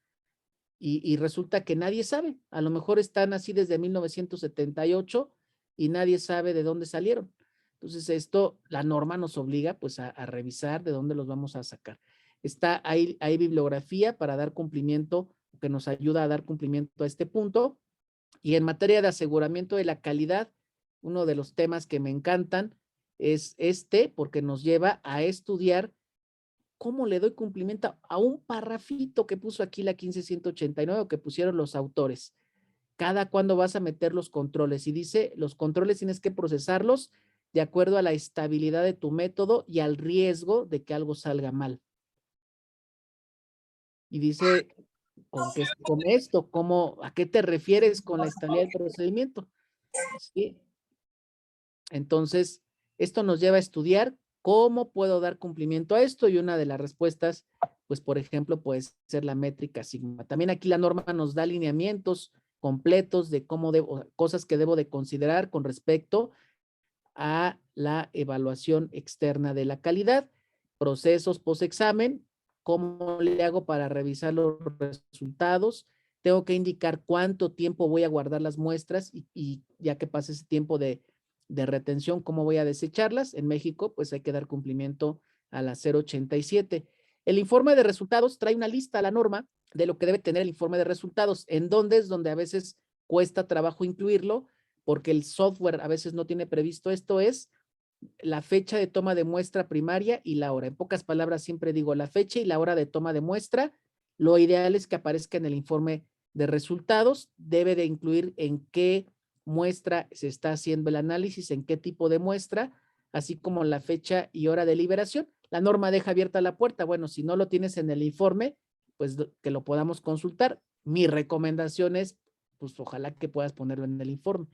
Y resulta que nadie sabe, a lo mejor están así desde 1978 y nadie sabe de dónde salieron. Entonces esto, la norma nos obliga pues a revisar de dónde los vamos a sacar. Hay bibliografía para dar cumplimiento, que nos ayuda a dar cumplimiento a este punto. Y en materia de aseguramiento de la calidad, uno de los temas que me encantan es porque nos lleva a estudiar cómo le doy cumplimiento a un parrafito que puso aquí la 15189 o que pusieron los autores. Cada cuándo vas a meter los controles. Y dice, los controles tienes que procesarlos de acuerdo a la estabilidad de tu método y al riesgo de que algo salga mal. Y dice, con esto, ¿a qué te refieres con la estabilidad del procedimiento? ¿Sí? Entonces, esto nos lleva a estudiar ¿Cómo puedo dar cumplimiento a esto? Y una de las respuestas, pues por ejemplo, puede ser la métrica sigma. También aquí la norma nos da lineamientos completos de cosas que debo de considerar con respecto a la evaluación externa de la calidad, procesos post-examen, cómo le hago para revisar los resultados, tengo que indicar cuánto tiempo voy a guardar las muestras y ya que pase ese tiempo de retención, cómo voy a desecharlas. En México, pues hay que dar cumplimiento a la 087. El informe de resultados trae una lista a la norma de lo que debe tener el informe de resultados, en donde es donde a veces cuesta trabajo incluirlo, porque el software a veces no tiene previsto esto, es la fecha de toma de muestra primaria y la hora. En pocas palabras, siempre digo la fecha y la hora de toma de muestra. Lo ideal es que aparezca en el informe de resultados. Debe de incluir en qué muestra se está haciendo el análisis, en qué tipo de muestra, así como la fecha y hora de liberación. La norma deja abierta la puerta. Bueno, si no lo tienes en el informe, pues que lo podamos consultar. Mi recomendación es, pues ojalá que puedas ponerlo en el informe.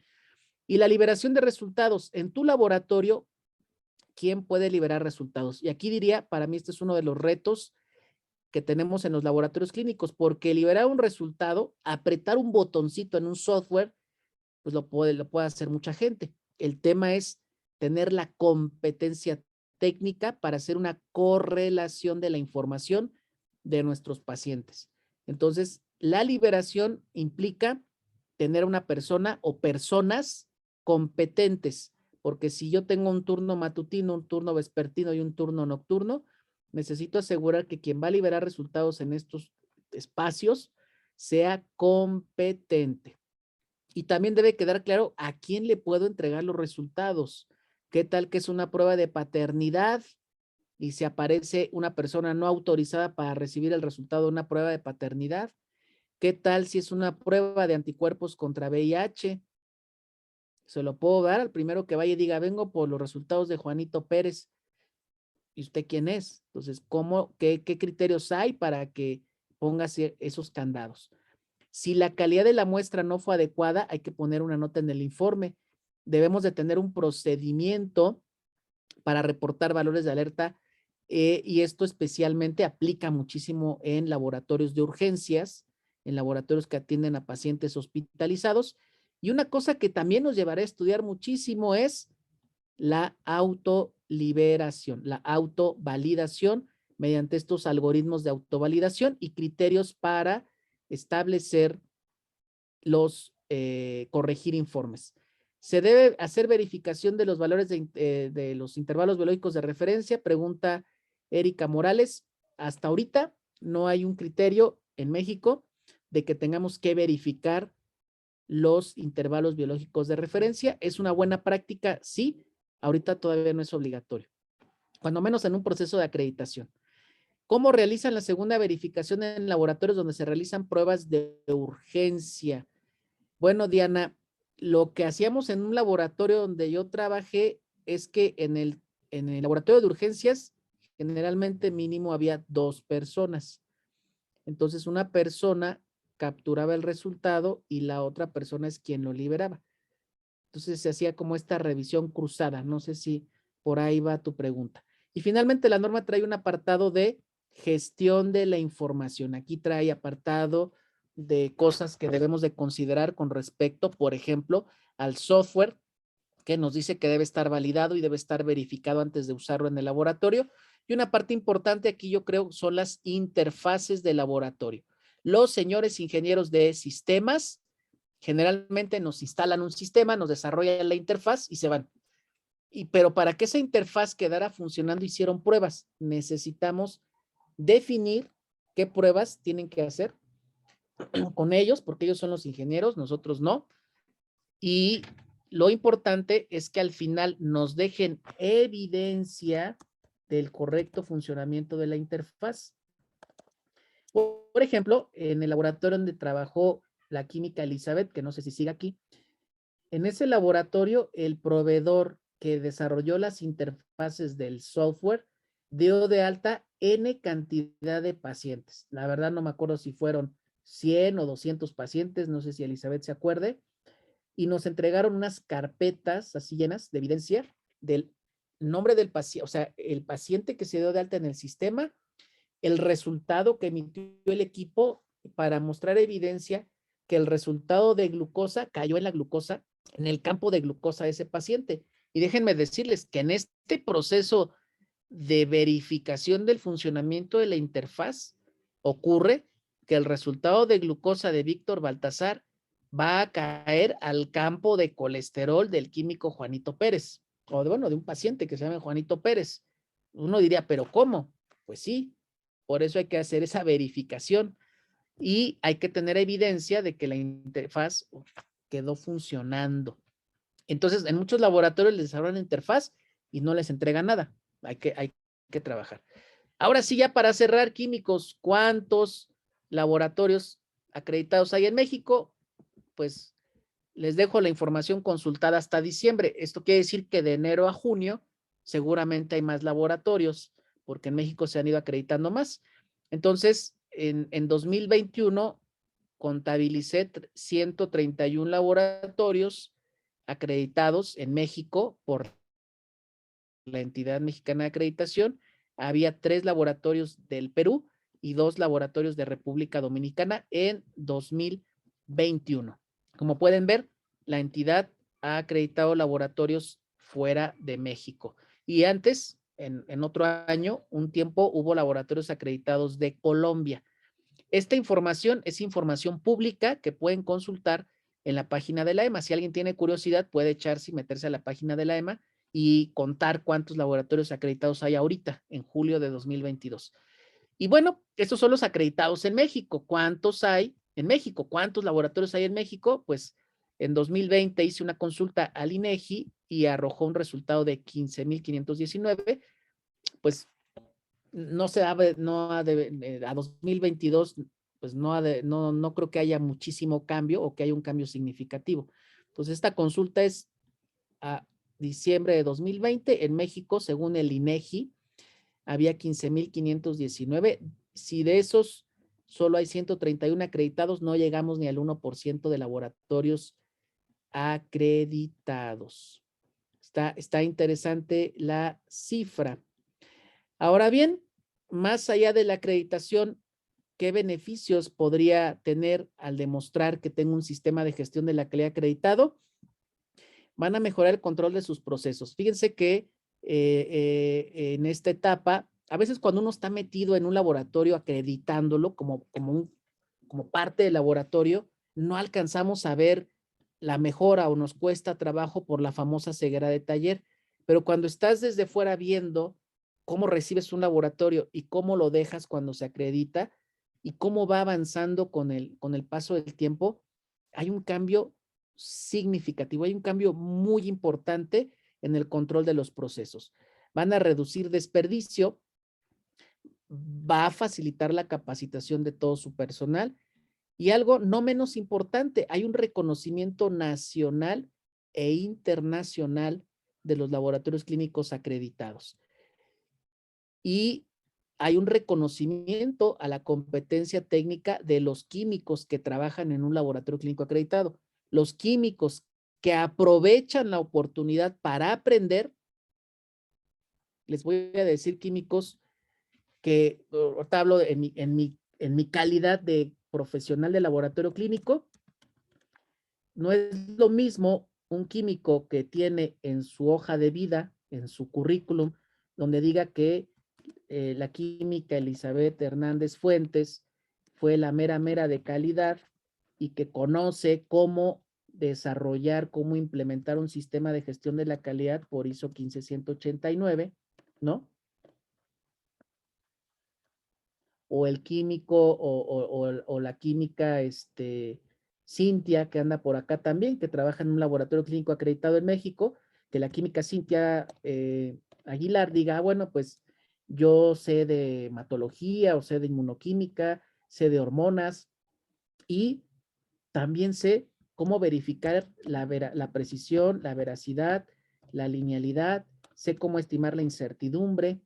Y la liberación de resultados. En tu laboratorio, ¿quién puede liberar resultados? Y aquí diría, para mí este es uno de los retos que tenemos en los laboratorios clínicos, porque liberar un resultado, apretar un botoncito en un software, pues lo puede hacer mucha gente. El tema es tener la competencia técnica para hacer una correlación de la información de nuestros pacientes. Entonces, la liberación implica tener una persona o personas competentes, porque si yo tengo un turno matutino, un turno vespertino y un turno nocturno, necesito asegurar que quien va a liberar resultados en estos espacios sea competente. Y también debe quedar claro a quién le puedo entregar los resultados. ¿Qué tal que es una prueba de paternidad y se aparece una persona no autorizada para recibir el resultado de una prueba de paternidad? ¿Qué tal si es una prueba de anticuerpos contra VIH? Se lo puedo dar al primero que vaya y diga, vengo por los resultados de Juanito Pérez. ¿Y usted quién es? Entonces, qué criterios hay para que pongas esos candados? Si la calidad de la muestra no fue adecuada, hay que poner una nota en el informe. Debemos de tener un procedimiento para reportar valores de alerta y esto especialmente aplica muchísimo en laboratorios de urgencias, en laboratorios que atienden a pacientes hospitalizados. Y una cosa que también nos llevará a estudiar muchísimo es la autoliberación, la autovalidación mediante estos algoritmos de autovalidación y criterios para establecer corregir informes. Se debe hacer verificación de los valores de los intervalos biológicos de referencia, pregunta Erika Morales. Hasta ahorita no hay un criterio en México de que tengamos que verificar los intervalos biológicos de referencia. ¿Es una buena práctica? Sí, ahorita todavía no es obligatorio, cuando menos en un proceso de acreditación. ¿Cómo realizan la segunda verificación en laboratorios donde se realizan pruebas de urgencia? Bueno, Diana, lo que hacíamos en un laboratorio donde yo trabajé es que en el laboratorio de urgencias generalmente mínimo había 2 personas. Entonces una persona capturaba el resultado y la otra persona es quien lo liberaba. Entonces se hacía como esta revisión cruzada. No sé si por ahí va tu pregunta. Y finalmente la norma trae un apartado de gestión de la información. Aquí trae apartado de cosas que debemos de considerar con respecto, por ejemplo, al software que nos dice que debe estar validado y debe estar verificado antes de usarlo en el laboratorio. Y una parte importante aquí yo creo son las interfaces de laboratorio. Los señores ingenieros de sistemas generalmente nos instalan un sistema, nos desarrollan la interfaz y se van. Pero para que esa interfaz quedara funcionando hicieron pruebas. Necesitamos definir qué pruebas tienen que hacer con ellos, porque ellos son los ingenieros, nosotros no. Y lo importante es que al final nos dejen evidencia del correcto funcionamiento de la interfaz. Por ejemplo, en el laboratorio donde trabajó la química Elizabeth, que no sé si sigue aquí, en ese laboratorio el proveedor que desarrolló las interfaces del software dio de alta N cantidad de pacientes. La verdad no me acuerdo si fueron 100 o 200 pacientes, no sé si Elizabeth se acuerde, y nos entregaron unas carpetas así llenas de evidencia del nombre del paciente, o sea, el paciente que se dio de alta en el sistema, el resultado que emitió el equipo para mostrar evidencia que el resultado de glucosa cayó en la glucosa, en el campo de glucosa de ese paciente. Y déjenme decirles que en este proceso de verificación del funcionamiento de la interfaz ocurre que el resultado de glucosa de Víctor Baltasar va a caer al campo de colesterol del químico Juanito Pérez, o de, bueno, de un paciente que se llama Juanito Pérez. Uno diría, ¿pero cómo? Pues sí, por eso hay que hacer esa verificación y hay que tener evidencia de que la interfaz quedó funcionando. Entonces, en muchos laboratorios les abren la interfaz y no les entregan nada. Hay que trabajar. Ahora sí, ya para cerrar, químicos, ¿cuántos laboratorios acreditados hay en México? Pues les dejo la información consultada hasta diciembre. Esto quiere decir que de enero a junio seguramente hay más laboratorios, porque en México se han ido acreditando más. Entonces, en 2021 contabilicé 131 laboratorios acreditados en México por la entidad mexicana de acreditación. Había 3 laboratorios del Perú y 2 laboratorios de República Dominicana en 2021. Como pueden ver, la entidad ha acreditado laboratorios fuera de México. Y antes, en otro año, un tiempo, hubo laboratorios acreditados de Colombia. Esta información es información pública que pueden consultar en la página de la EMA. Si alguien tiene curiosidad, puede echarse y meterse a la página de la EMA y contar cuántos laboratorios acreditados hay ahorita, en julio de 2022. Y bueno, estos son los acreditados en México. ¿Cuántos hay en México? ¿Cuántos laboratorios hay en México? Pues en 2020 hice una consulta al INEGI y arrojó un resultado de 15,519. Pues no se ha, no ha de, a 2022, pues no creo que haya muchísimo cambio o que haya un cambio significativo. Entonces, esta consulta es a diciembre de 2020. En México, según el INEGI, había 15,519. Si de esos solo hay 131 acreditados, no llegamos ni al 1% de laboratorios acreditados. Está interesante la cifra. Ahora bien, más allá de la acreditación, ¿qué beneficios podría tener al demostrar que tengo un sistema de gestión de la calidad acreditado? Van a mejorar el control de sus procesos. Fíjense que en esta etapa, a veces cuando uno está metido en un laboratorio acreditándolo como parte del laboratorio, no alcanzamos a ver la mejora o nos cuesta trabajo por la famosa ceguera de taller. Pero cuando estás desde fuera viendo cómo recibes un laboratorio y cómo lo dejas cuando se acredita y cómo va avanzando con el paso del tiempo, hay un cambio significativo, hay un cambio muy importante en el control de los procesos. Van a reducir desperdicio, va a facilitar la capacitación de todo su personal y algo no menos importante, hay un reconocimiento nacional e internacional de los laboratorios clínicos acreditados. Y hay un reconocimiento a la competencia técnica de los químicos que trabajan en un laboratorio clínico acreditado. Los químicos que aprovechan la oportunidad para aprender, les voy a decir químicos que, ahorita hablo en mi calidad de profesional de laboratorio clínico, no es lo mismo un químico que tiene en su hoja de vida, en su currículum, donde diga que la química Elizabeth Hernández Fuentes fue la mera de calidad y que conoce cómo desarrollar, cómo implementar un sistema de gestión de la calidad por ISO 15189, ¿no? O el químico o la química Cintia, que anda por acá también, que trabaja en un laboratorio clínico acreditado en México, que la química Cintia Aguilar diga, bueno, pues yo sé de hematología o sé de inmunoquímica, sé de hormonas y también sé cómo verificar la precisión, la veracidad, la linealidad, sé cómo estimar la incertidumbre,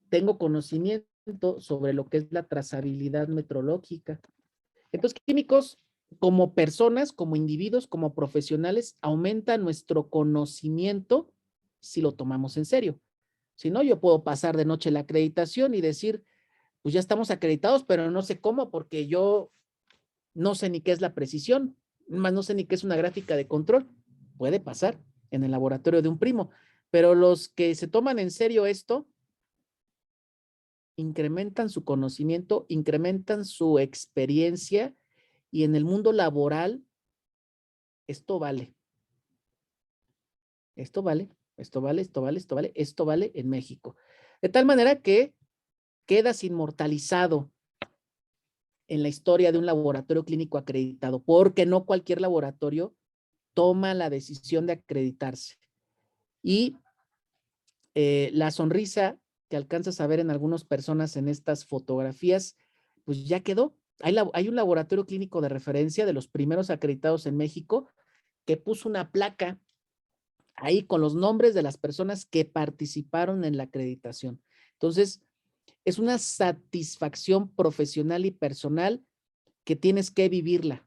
tengo conocimiento sobre lo que es la trazabilidad metrológica. Entonces, químicos, como personas, como individuos, como profesionales, aumenta nuestro conocimiento si lo tomamos en serio. Si no, yo puedo pasar de noche la acreditación y decir, pues ya estamos acreditados, pero no sé cómo, porque yo no sé ni qué es la precisión, más no sé ni qué es una gráfica de control. Puede pasar en el laboratorio de un primo, pero los que se toman en serio esto, incrementan su conocimiento, incrementan su experiencia y en el mundo laboral, esto vale. Esto vale, esto vale, esto vale, esto vale, esto vale en México. De tal manera que quedas inmortalizado en la historia de un laboratorio clínico acreditado, porque no cualquier laboratorio toma la decisión de acreditarse. Y la sonrisa que alcanzas a ver en algunas personas en estas fotografías, pues ya quedó. Hay un laboratorio clínico de referencia de los primeros acreditados en México que puso una placa ahí con los nombres de las personas que participaron en la acreditación. Entonces, es una satisfacción profesional y personal que tienes que vivirla.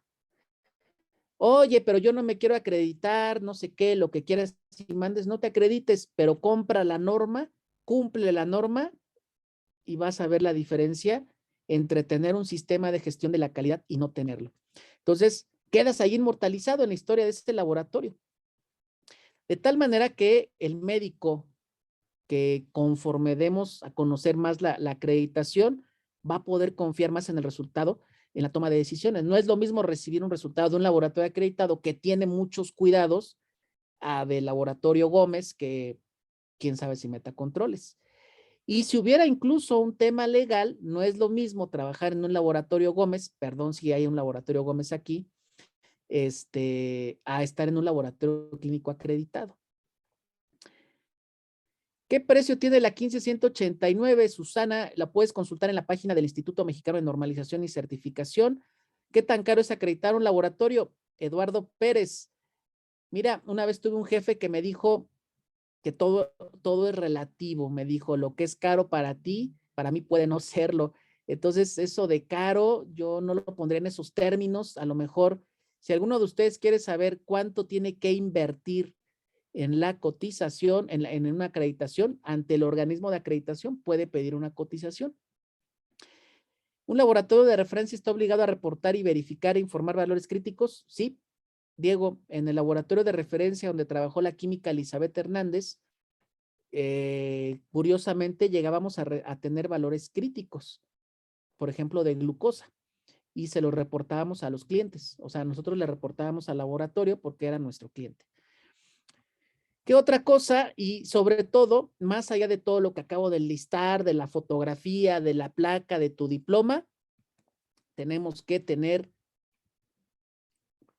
Oye, pero yo no me quiero acreditar, no sé qué, lo que quieras, si mandes, no te acredites, pero compra la norma, cumple la norma y vas a ver la diferencia entre tener un sistema de gestión de la calidad y no tenerlo. Entonces, quedas ahí inmortalizado en la historia de este laboratorio. De tal manera que el médico que conforme demos a conocer más la acreditación, va a poder confiar más en el resultado en la toma de decisiones. No es lo mismo recibir un resultado de un laboratorio acreditado que tiene muchos cuidados a del laboratorio Gómez, que quién sabe si meta controles. Y si hubiera incluso un tema legal, no es lo mismo trabajar en un laboratorio Gómez, perdón si hay un laboratorio Gómez aquí, a estar en un laboratorio clínico acreditado. ¿Qué precio tiene la 15189, Susana? La puedes consultar en la página del Instituto Mexicano de Normalización y Certificación. ¿Qué tan caro es acreditar un laboratorio? Eduardo Pérez. Mira, una vez tuve un jefe que me dijo que todo es relativo. Me dijo, lo que es caro para ti, para mí puede no serlo. Entonces, eso de caro, yo no lo pondré en esos términos. A lo mejor, si alguno de ustedes quiere saber cuánto tiene que invertir en la cotización, en una acreditación, ante el organismo de acreditación puede pedir una cotización. ¿Un laboratorio de referencia está obligado a reportar y verificar e informar valores críticos? Sí, Diego, en el laboratorio de referencia donde trabajó la química Elizabeth Hernández, curiosamente llegábamos a tener valores críticos, por ejemplo, de glucosa, y se los reportábamos a los clientes. O sea, nosotros le reportábamos al laboratorio porque era nuestro cliente. ¿Qué otra cosa? Y sobre todo, más allá de todo lo que acabo de listar, de la fotografía, de la placa, de tu diploma, tenemos que tener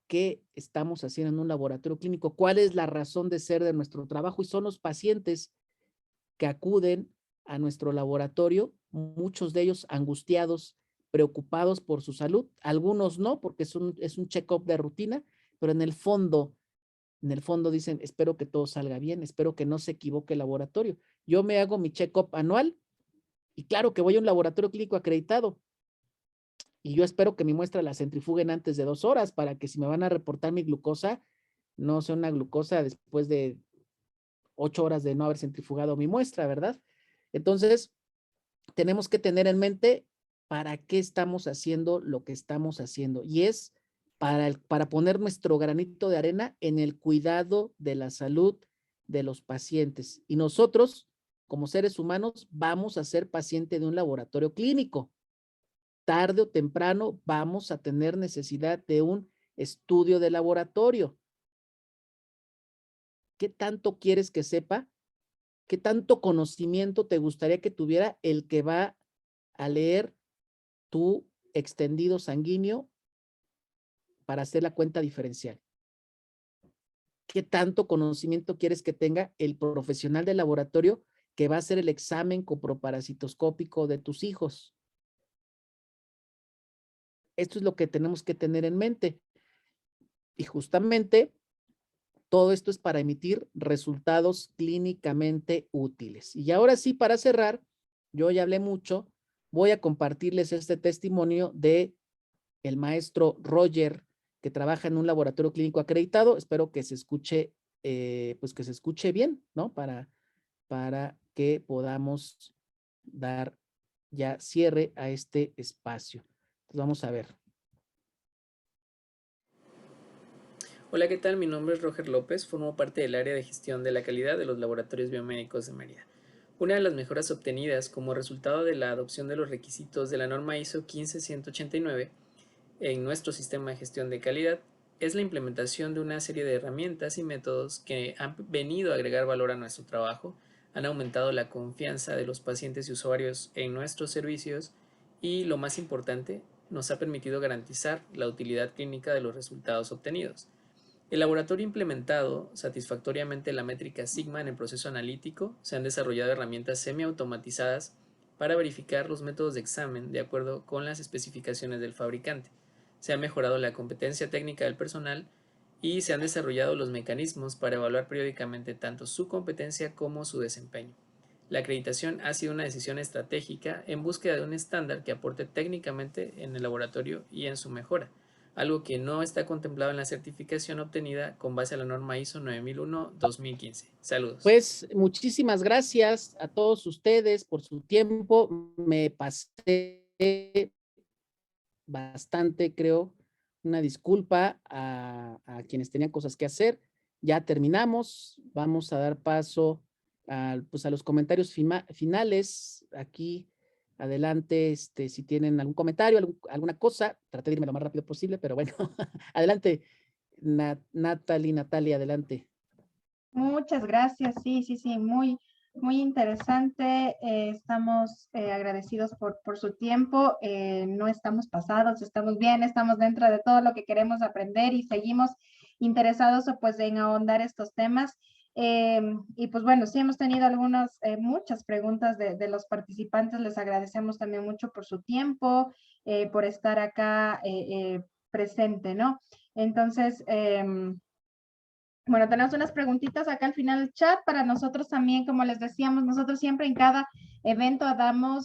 qué estamos haciendo en un laboratorio clínico, cuál es la razón de ser de nuestro trabajo, y son los pacientes que acuden a nuestro laboratorio, muchos de ellos angustiados, preocupados por su salud, algunos no, porque es un check-up de rutina, pero en el fondo dicen, espero que todo salga bien, espero que no se equivoque el laboratorio. Yo me hago mi check-up anual y claro que voy a un laboratorio clínico acreditado y yo espero que mi muestra la centrifuguen antes de 2 horas para que si me van a reportar mi glucosa, no sea una glucosa después de 8 horas de no haber centrifugado mi muestra, ¿verdad? Entonces, tenemos que tener en mente para qué estamos haciendo lo que estamos haciendo y es para poner nuestro granito de arena en el cuidado de la salud de los pacientes. Y nosotros, como seres humanos, vamos a ser paciente de un laboratorio clínico. Tarde o temprano vamos a tener necesidad de un estudio de laboratorio. ¿Qué tanto quieres que sepa? ¿Qué tanto conocimiento te gustaría que tuviera el que va a leer tu extendido sanguíneo para hacer la cuenta diferencial? ¿Qué tanto conocimiento quieres que tenga el profesional del laboratorio que va a hacer el examen coproparasitoscópico de tus hijos? Esto es lo que tenemos que tener en mente. Y justamente todo esto es para emitir resultados clínicamente útiles. Y ahora sí, para cerrar, yo ya hablé mucho, voy a compartirles este testimonio de el maestro Roger, que trabaja en un laboratorio clínico acreditado. Espero que se escuche pues que se escuche bien, ¿no? Para que podamos dar ya cierre a este espacio. Entonces vamos a ver. Hola, ¿qué tal? Mi nombre es Roger López, formo parte del área de gestión de la calidad de los laboratorios biomédicos de Mérida. Una de las mejoras obtenidas como resultado de la adopción de los requisitos de la norma ISO 15189 en nuestro sistema de gestión de calidad es la implementación de una serie de herramientas y métodos que han venido a agregar valor a nuestro trabajo, han aumentado la confianza de los pacientes y usuarios en nuestros servicios y, lo más importante, nos ha permitido garantizar la utilidad clínica de los resultados obtenidos. El laboratorio ha implementado satisfactoriamente la métrica Sigma en el proceso analítico. Se han desarrollado herramientas semiautomatizadas para verificar los métodos de examen de acuerdo con las especificaciones del fabricante. Se ha mejorado la competencia técnica del personal y se han desarrollado los mecanismos para evaluar periódicamente tanto su competencia como su desempeño. La acreditación ha sido una decisión estratégica en búsqueda de un estándar que aporte técnicamente en el laboratorio y en su mejora, algo que no está contemplado en la certificación obtenida con base a la norma ISO 9001-2015. Saludos. Pues muchísimas gracias a todos ustedes por su tiempo. Me pasé bastante, creo. Una disculpa a quienes tenían cosas que hacer. Ya terminamos. Vamos a dar paso pues a los comentarios finales. Aquí adelante, si tienen algún comentario, alguna cosa, traté de irme lo más rápido posible, pero bueno, adelante, Natalia, adelante. Muchas gracias, sí, muy interesante. Estamos agradecidos por su tiempo. No estamos pasados, estamos bien, estamos dentro de todo lo que queremos aprender y seguimos interesados pues en ahondar estos temas. Y pues bueno, sí hemos tenido muchas preguntas de los participantes. Les agradecemos también mucho por su tiempo, por estar acá presente, ¿no? Entonces, bueno, tenemos unas preguntitas acá al final del chat para nosotros también, como les decíamos, nosotros siempre en cada evento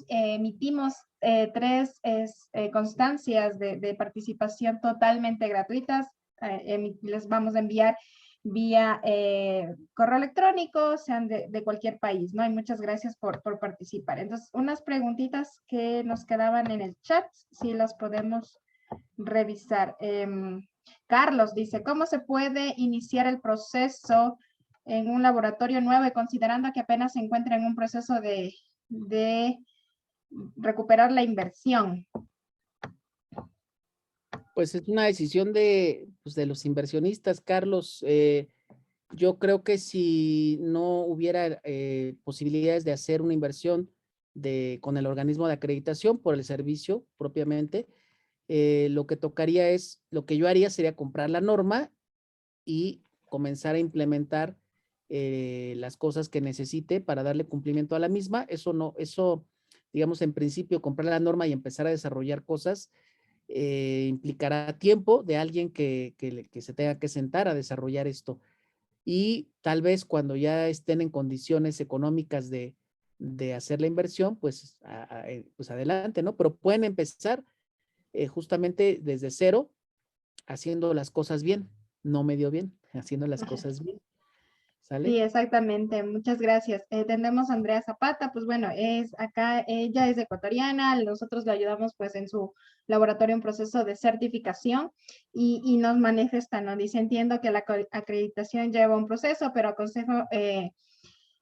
emitimos 3 constancias de participación totalmente gratuitas. Les vamos a enviar vía correo electrónico, sean de cualquier país, ¿no? Y muchas gracias por participar. Entonces, unas preguntitas que nos quedaban en el chat, si las podemos revisar. Carlos dice, ¿cómo se puede iniciar el proceso en un laboratorio nuevo y considerando que apenas se encuentra en un proceso de recuperar la inversión? Pues es una decisión pues de los inversionistas, Carlos. Yo creo que si no hubiera posibilidades de hacer una inversión con el organismo de acreditación por el servicio propiamente, lo que yo haría sería comprar la norma y comenzar a implementar las cosas que necesite para darle cumplimiento a la misma. Eso, digamos, en principio, comprar la norma y empezar a desarrollar cosas implicará tiempo de alguien que se tenga que sentar a desarrollar esto. Y tal vez cuando ya estén en condiciones económicas de hacer la inversión, pues adelante, ¿no? Pero pueden empezar justamente desde cero, haciendo las cosas bien, no medio bien, haciendo las cosas bien. ¿Sale? Sí, exactamente. Muchas gracias. Tenemos a Andrea Zapata, pues bueno, ella es ecuatoriana, nosotros le ayudamos pues en su laboratorio en proceso de certificación y nos manifiesta, ¿no? Dice, entiendo que la acreditación lleva un proceso, pero aconsejo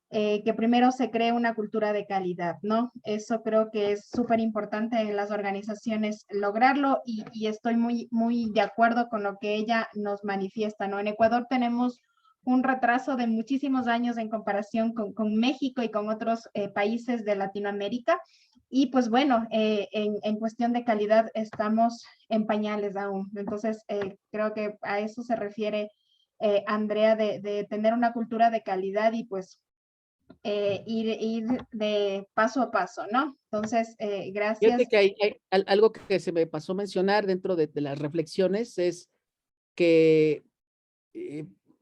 que primero se cree una cultura de calidad, ¿no? Eso creo que es súper importante en las organizaciones lograrlo y estoy muy de acuerdo con lo que ella nos manifiesta, ¿no? En Ecuador tenemos un retraso de muchísimos años en comparación con México y con otros países de Latinoamérica. Y pues bueno, en cuestión de calidad estamos en pañales aún. Entonces, creo que a eso se refiere Andrea, de tener una cultura de calidad y pues ir de paso a paso, ¿no? Entonces, gracias. Fíjate que hay algo que se me pasó a mencionar dentro de las reflexiones es que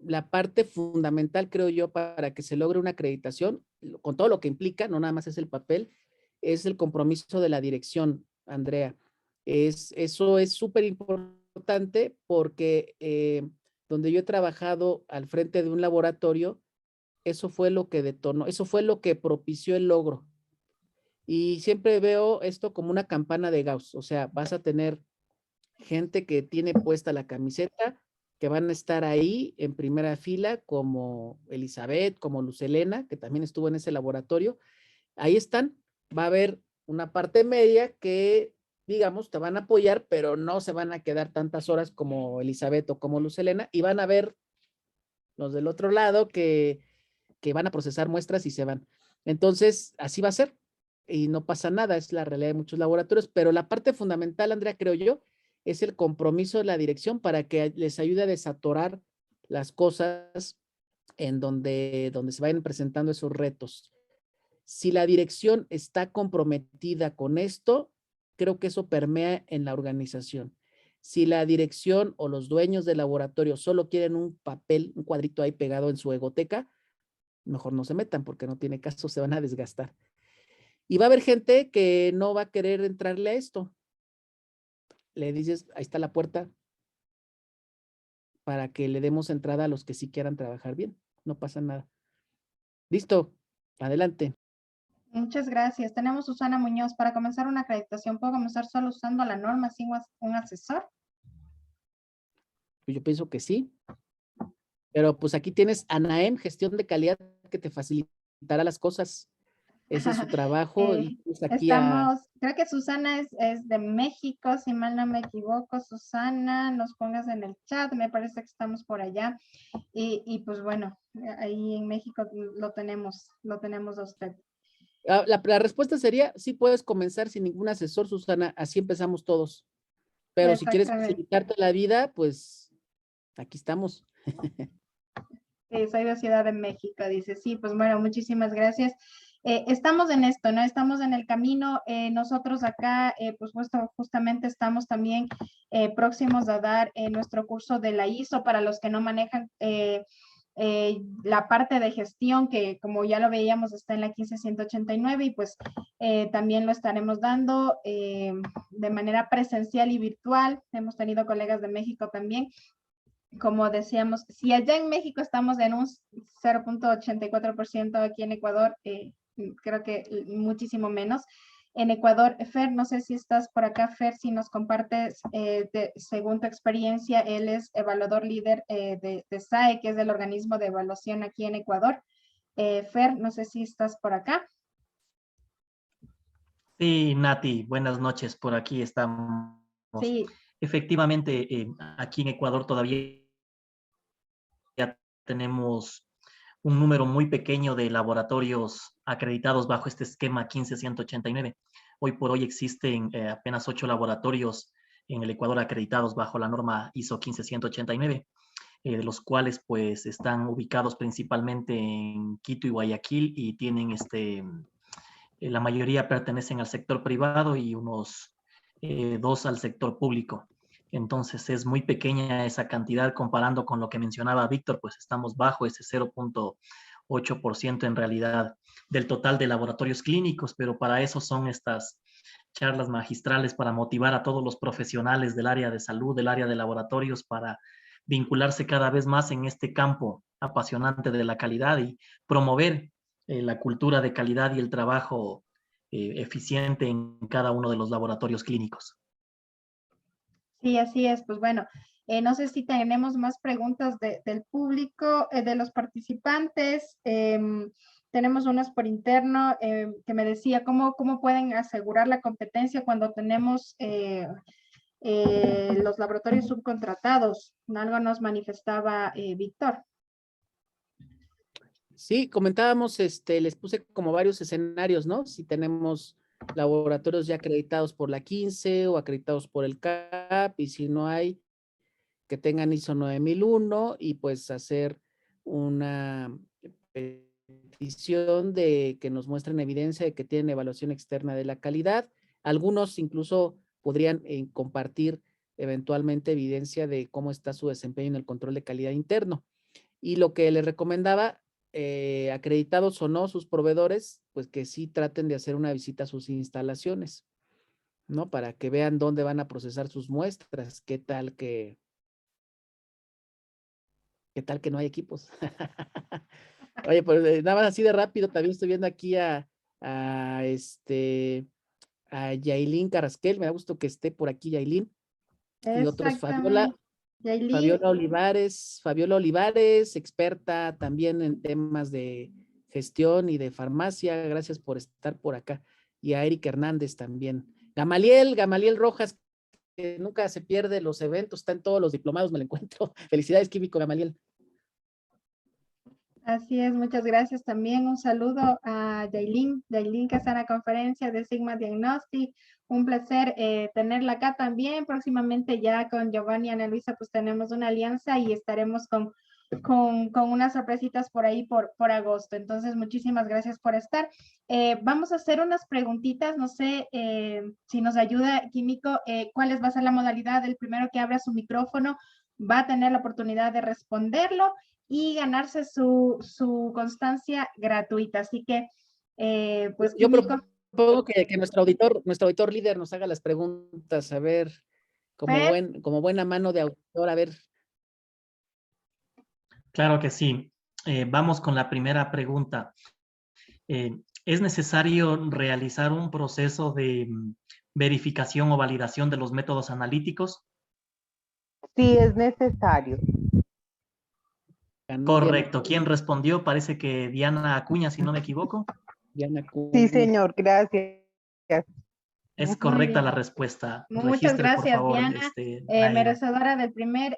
la parte fundamental, creo yo, para que se logre una acreditación, con todo lo que implica, no nada más es el papel, es el compromiso de la dirección, Andrea. Eso es súper importante porque donde yo he trabajado al frente de un laboratorio, eso fue lo que detonó, eso fue lo que propició el logro. Y siempre veo esto como una campana de Gauss, o sea, vas a tener gente que tiene puesta la camiseta, que van a estar ahí en primera fila, como Elizabeth, como Luz Helena, que también estuvo en ese laboratorio. Ahí están. Va a haber una parte media que, digamos, te van a apoyar, pero no se van a quedar tantas horas como Elizabeth o como Luz Helena, y van a ver los del otro lado que van a procesar muestras y se van. Entonces, así va a ser y no pasa nada, es la realidad de muchos laboratorios, pero la parte fundamental, Andrea, creo yo, es el compromiso de la dirección para que les ayude a desatorar las cosas en donde se vayan presentando esos retos. Si la dirección está comprometida con esto, creo que eso permea en la organización. Si la dirección o los dueños del laboratorio solo quieren un papel, un cuadrito ahí pegado en su egoteca, mejor no se metan porque no tiene caso, se van a desgastar. Y va a haber gente que no va a querer entrarle a esto. Le dices, ahí está la puerta para que le demos entrada a los que sí quieran trabajar bien. No pasa nada. Listo, adelante. Muchas gracias. Tenemos Susana Muñoz. Para comenzar una acreditación, ¿puedo comenzar solo usando la norma sin un asesor? Yo pienso que sí. Pero pues aquí tienes a Naem, gestión de calidad, que te facilitará las cosas. Ese es su trabajo y pues aquí creo que Susana es de México, si mal no me equivoco. Susana, nos pongas en el chat, me parece que estamos por allá. Y pues bueno, ahí en México lo tenemos a usted. La respuesta sería, sí puedes comenzar sin ningún asesor, Susana, así empezamos todos. Pero si quieres facilitarte la vida, pues aquí estamos. Sí, soy de Ciudad de México, dice. Sí, pues bueno, muchísimas gracias. Estamos en esto, ¿no? Estamos en el camino. Nosotros acá, pues justamente estamos también próximos a dar nuestro curso de la ISO para los que no manejan la parte de gestión, que como ya lo veíamos está en la 15189 y pues también lo estaremos dando de manera presencial y virtual. Hemos tenido colegas de México también. Como decíamos, si allá en México estamos en un 0.84%, aquí en Ecuador creo que muchísimo menos. En Ecuador, Fer, no sé si estás por acá, Fer, si nos compartes, según tu experiencia, él es evaluador líder de SAE, que es el organismo de evaluación aquí en Ecuador. Fer, no sé si estás por acá. Sí, Nati, buenas noches, por aquí estamos. Sí. Efectivamente, aquí en Ecuador todavía tenemos un número muy pequeño de laboratorios acreditados bajo este esquema 15189. Hoy por hoy existen apenas 8 laboratorios en el Ecuador acreditados bajo la norma ISO 15189, de los cuales pues están ubicados principalmente en Quito y Guayaquil y tienen la mayoría pertenecen al sector privado y unos 2 al sector público. Entonces es muy pequeña esa cantidad comparando con lo que mencionaba Víctor, pues estamos bajo ese 0.8% en realidad del total de laboratorios clínicos, pero para eso son estas charlas magistrales para motivar a todos los profesionales del área de salud, del área de laboratorios, para vincularse cada vez más en este campo apasionante de la calidad y promover la cultura de calidad y el trabajo eficiente en cada uno de los laboratorios clínicos. Sí, así es. Pues bueno, no sé si tenemos más preguntas del público, de los participantes. Tenemos unas por interno que me decía cómo pueden asegurar la competencia cuando tenemos los laboratorios subcontratados. Algo nos manifestaba Víctor. Sí, comentábamos, les puse como varios escenarios, ¿no? Si tenemos laboratorios ya acreditados por la 15 o acreditados por el CAP, y si no hay, que tengan ISO 9001 y pues hacer una petición de que nos muestren evidencia de que tienen evaluación externa de la calidad. Algunos incluso podrían compartir eventualmente evidencia de cómo está su desempeño en el control de calidad interno. Y lo que les recomendaba, acreditados o no sus proveedores, pues que sí traten de hacer una visita a sus instalaciones, ¿no? Para que vean dónde van a procesar sus muestras, qué tal que ¿Qué tal que no hay equipos? Oye, pues nada más así de rápido, también estoy viendo aquí a Yailin Carrasquel, me da gusto que esté por aquí Yailin, y otros Exactamente. Yailin, Fabiola Olivares, experta también en temas de gestión y de farmacia, gracias por estar por acá, y a Eric Hernández también. Gamaliel Rojas, que nunca se pierde los eventos, está en todos los diplomados, me lo encuentro. Felicidades, Químico Gamaliel. así es, muchas gracias también. Un saludo a Yailin que está en la conferencia de Sigma Diagnostic. Un placer tenerla acá también. Próximamente ya con Giovanni y Ana Luisa pues tenemos una alianza y estaremos con unas sorpresitas por ahí por agosto. Entonces, muchísimas gracias por estar. Vamos a hacer unas preguntitas, no sé si nos ayuda, Químico, cuál va a ser la modalidad. El primero que abra su micrófono va a tener la oportunidad de responderlo y ganarse su constancia gratuita. Así que, pues, yo Químico, propongo que nuestro auditor líder nos haga las preguntas, a ver, como buena mano de auditor, a ver. Claro que sí. Vamos con la primera pregunta. ¿Es necesario realizar un proceso de verificación o validación de los métodos analíticos? Sí, es necesario. Correcto. ¿Quién respondió? Parece que Diana Acuña, si no me equivoco. Diana Acuña. Sí, señor, gracias. Es correcta la respuesta. Muchas Registre, gracias, por favor, Diana, merecedora del primer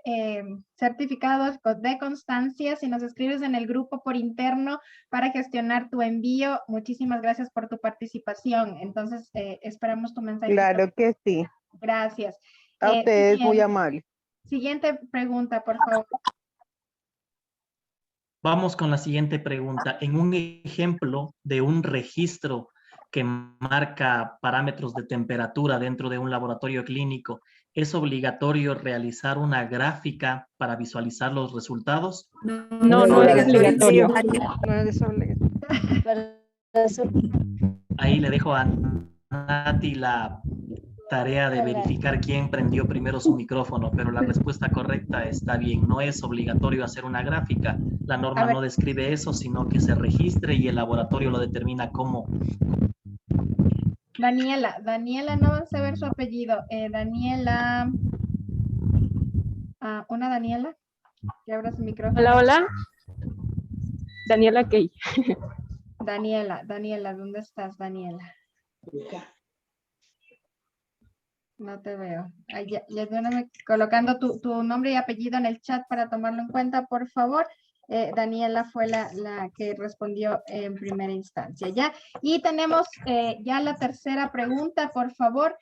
certificado de constancia. Si nos escribes en el grupo por interno para gestionar tu envío, muchísimas gracias por tu participación. Entonces, esperamos tu mensaje. Claro que sí. Gracias. A ustedes, muy amable. Siguiente pregunta, por favor. Vamos con la siguiente pregunta. En un ejemplo de un registro que marca parámetros de temperatura dentro de un laboratorio clínico, ¿es obligatorio realizar una gráfica para visualizar los resultados? No es obligatorio. No es obligatorio. Ahí le dejo a Nati la tarea de verificar quién prendió primero su micrófono, pero la respuesta correcta está bien. No es obligatorio hacer una gráfica. La norma no describe eso, sino que se registre y el laboratorio lo determina cómo. Daniela, no vamos a ver su apellido. Daniela, una Daniela, que abra su micrófono. Hola. Daniela Key. Daniela, ¿dónde estás, Daniela? No te veo. Ya colocando tu nombre y apellido en el chat para tomarlo en cuenta, por favor. Daniela fue la que respondió en primera instancia, ¿ya? Y tenemos ya la tercera pregunta, por favor.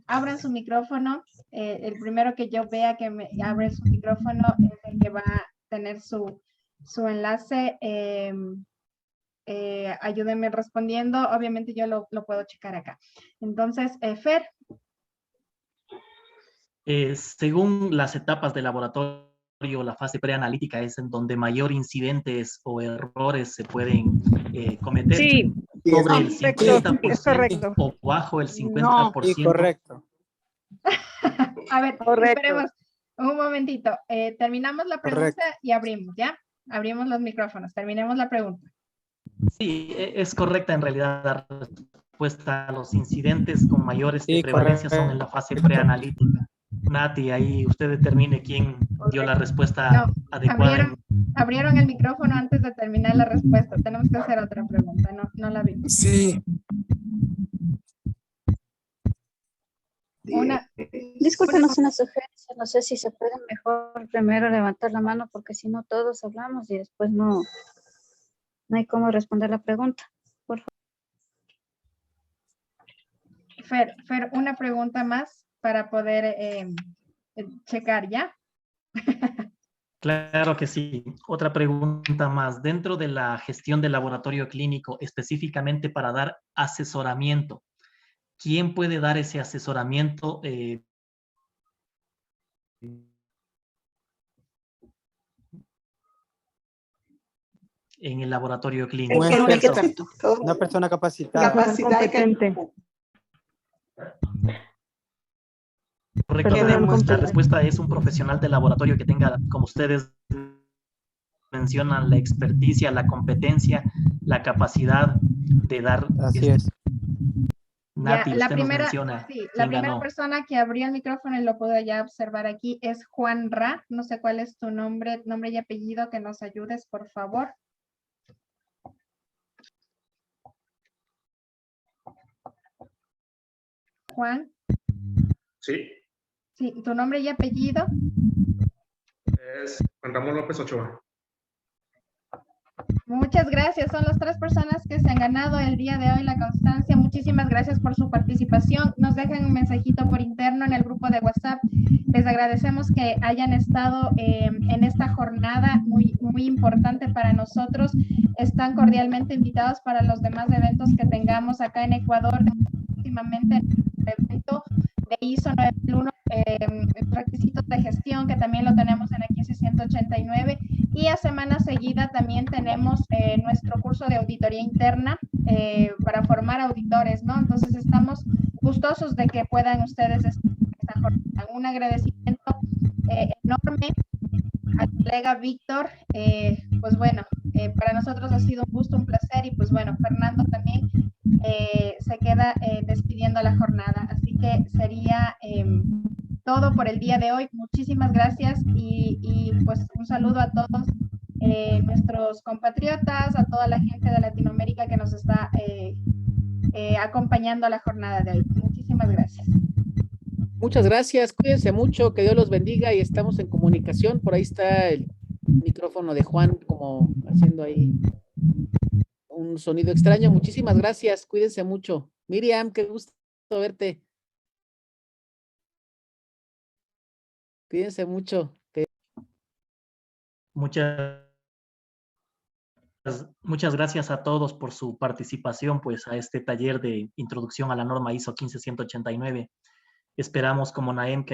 Abran su micrófono. El primero que yo vea que me abre su micrófono es el que va a tener su enlace. Ayúdenme respondiendo. Obviamente yo lo puedo checar acá. Entonces, Fer. Según las etapas del laboratorio, la fase preanalítica es en donde mayor incidentes o errores se pueden cometer. Sí. Sobre el 50% es correcto. o bajo el 50%. No, sí, correcto. A ver, esperemos un momentito. Terminamos la pregunta y abrimos, ¿ya? Abrimos los micrófonos. Terminemos la pregunta. Sí, es correcta en realidad la respuesta. A los incidentes con mayores prevalencia son en la fase preanalítica. Nati, ahí usted determine quién dio la respuesta adecuada. Abrieron el micrófono antes de terminar la respuesta. Tenemos que hacer otra pregunta, no la vimos. Sí. Discúlpenos una sugerencia, no sé si se puede mejor primero levantar la mano porque si no todos hablamos y después no hay cómo responder la pregunta. Por favor. Fer, una pregunta más para poder checar, ¿ya? Claro que sí. Otra pregunta más. Dentro de la gestión del laboratorio clínico, específicamente para dar asesoramiento, ¿quién puede dar ese asesoramiento? En el laboratorio clínico. Un experto, una persona capacitada. Competente. Recordemos, la respuesta es un profesional de laboratorio que tenga, como ustedes mencionan, la experticia, la competencia, la capacidad de dar. Así es. Nati, Ya, la usted primera, nos menciona sí, la quién primera ganó. persona que abrió el micrófono y lo puedo ya observar aquí es Juan Ra. No sé cuál es tu nombre y apellido, que nos ayudes, por favor. Juan. Sí. Sí, tu nombre y apellido. Es Juan Ramón López Ochoa. Muchas gracias. Son las 3 personas que se han ganado el día de hoy la constancia. Muchísimas gracias por su participación. Nos dejan un mensajito por interno en el grupo de WhatsApp. Les agradecemos que hayan estado en esta jornada muy importante para nosotros. Están cordialmente invitados para los demás eventos que tengamos acá en Ecuador. Últimamente el evento de ISO 9001, requisitos de gestión, que también lo tenemos en la 15189, y a semana seguida también tenemos nuestro curso de auditoría interna para formar auditores, ¿no? Entonces estamos gustosos de que puedan ustedes estar en esta jornada. Un agradecimiento enorme al colega Víctor. Pues bueno, para nosotros ha sido un gusto, un placer, y pues bueno, Fernando también se queda despidiendo la jornada. Así que sería todo por el día de hoy. Muchísimas gracias y pues un saludo a todos nuestros compatriotas, a toda la gente de Latinoamérica que nos está acompañando a la jornada de hoy. Muchísimas gracias. Muchas gracias, cuídense mucho, que Dios los bendiga y estamos en comunicación. Por ahí está el micrófono de Juan como haciendo ahí un sonido extraño. Muchísimas gracias, cuídense mucho. Miriam, qué gusto verte. Cuídense mucho. Muchas gracias a todos por su participación, pues, a este taller de introducción a la norma ISO 15189. Esperamos, como Naem, que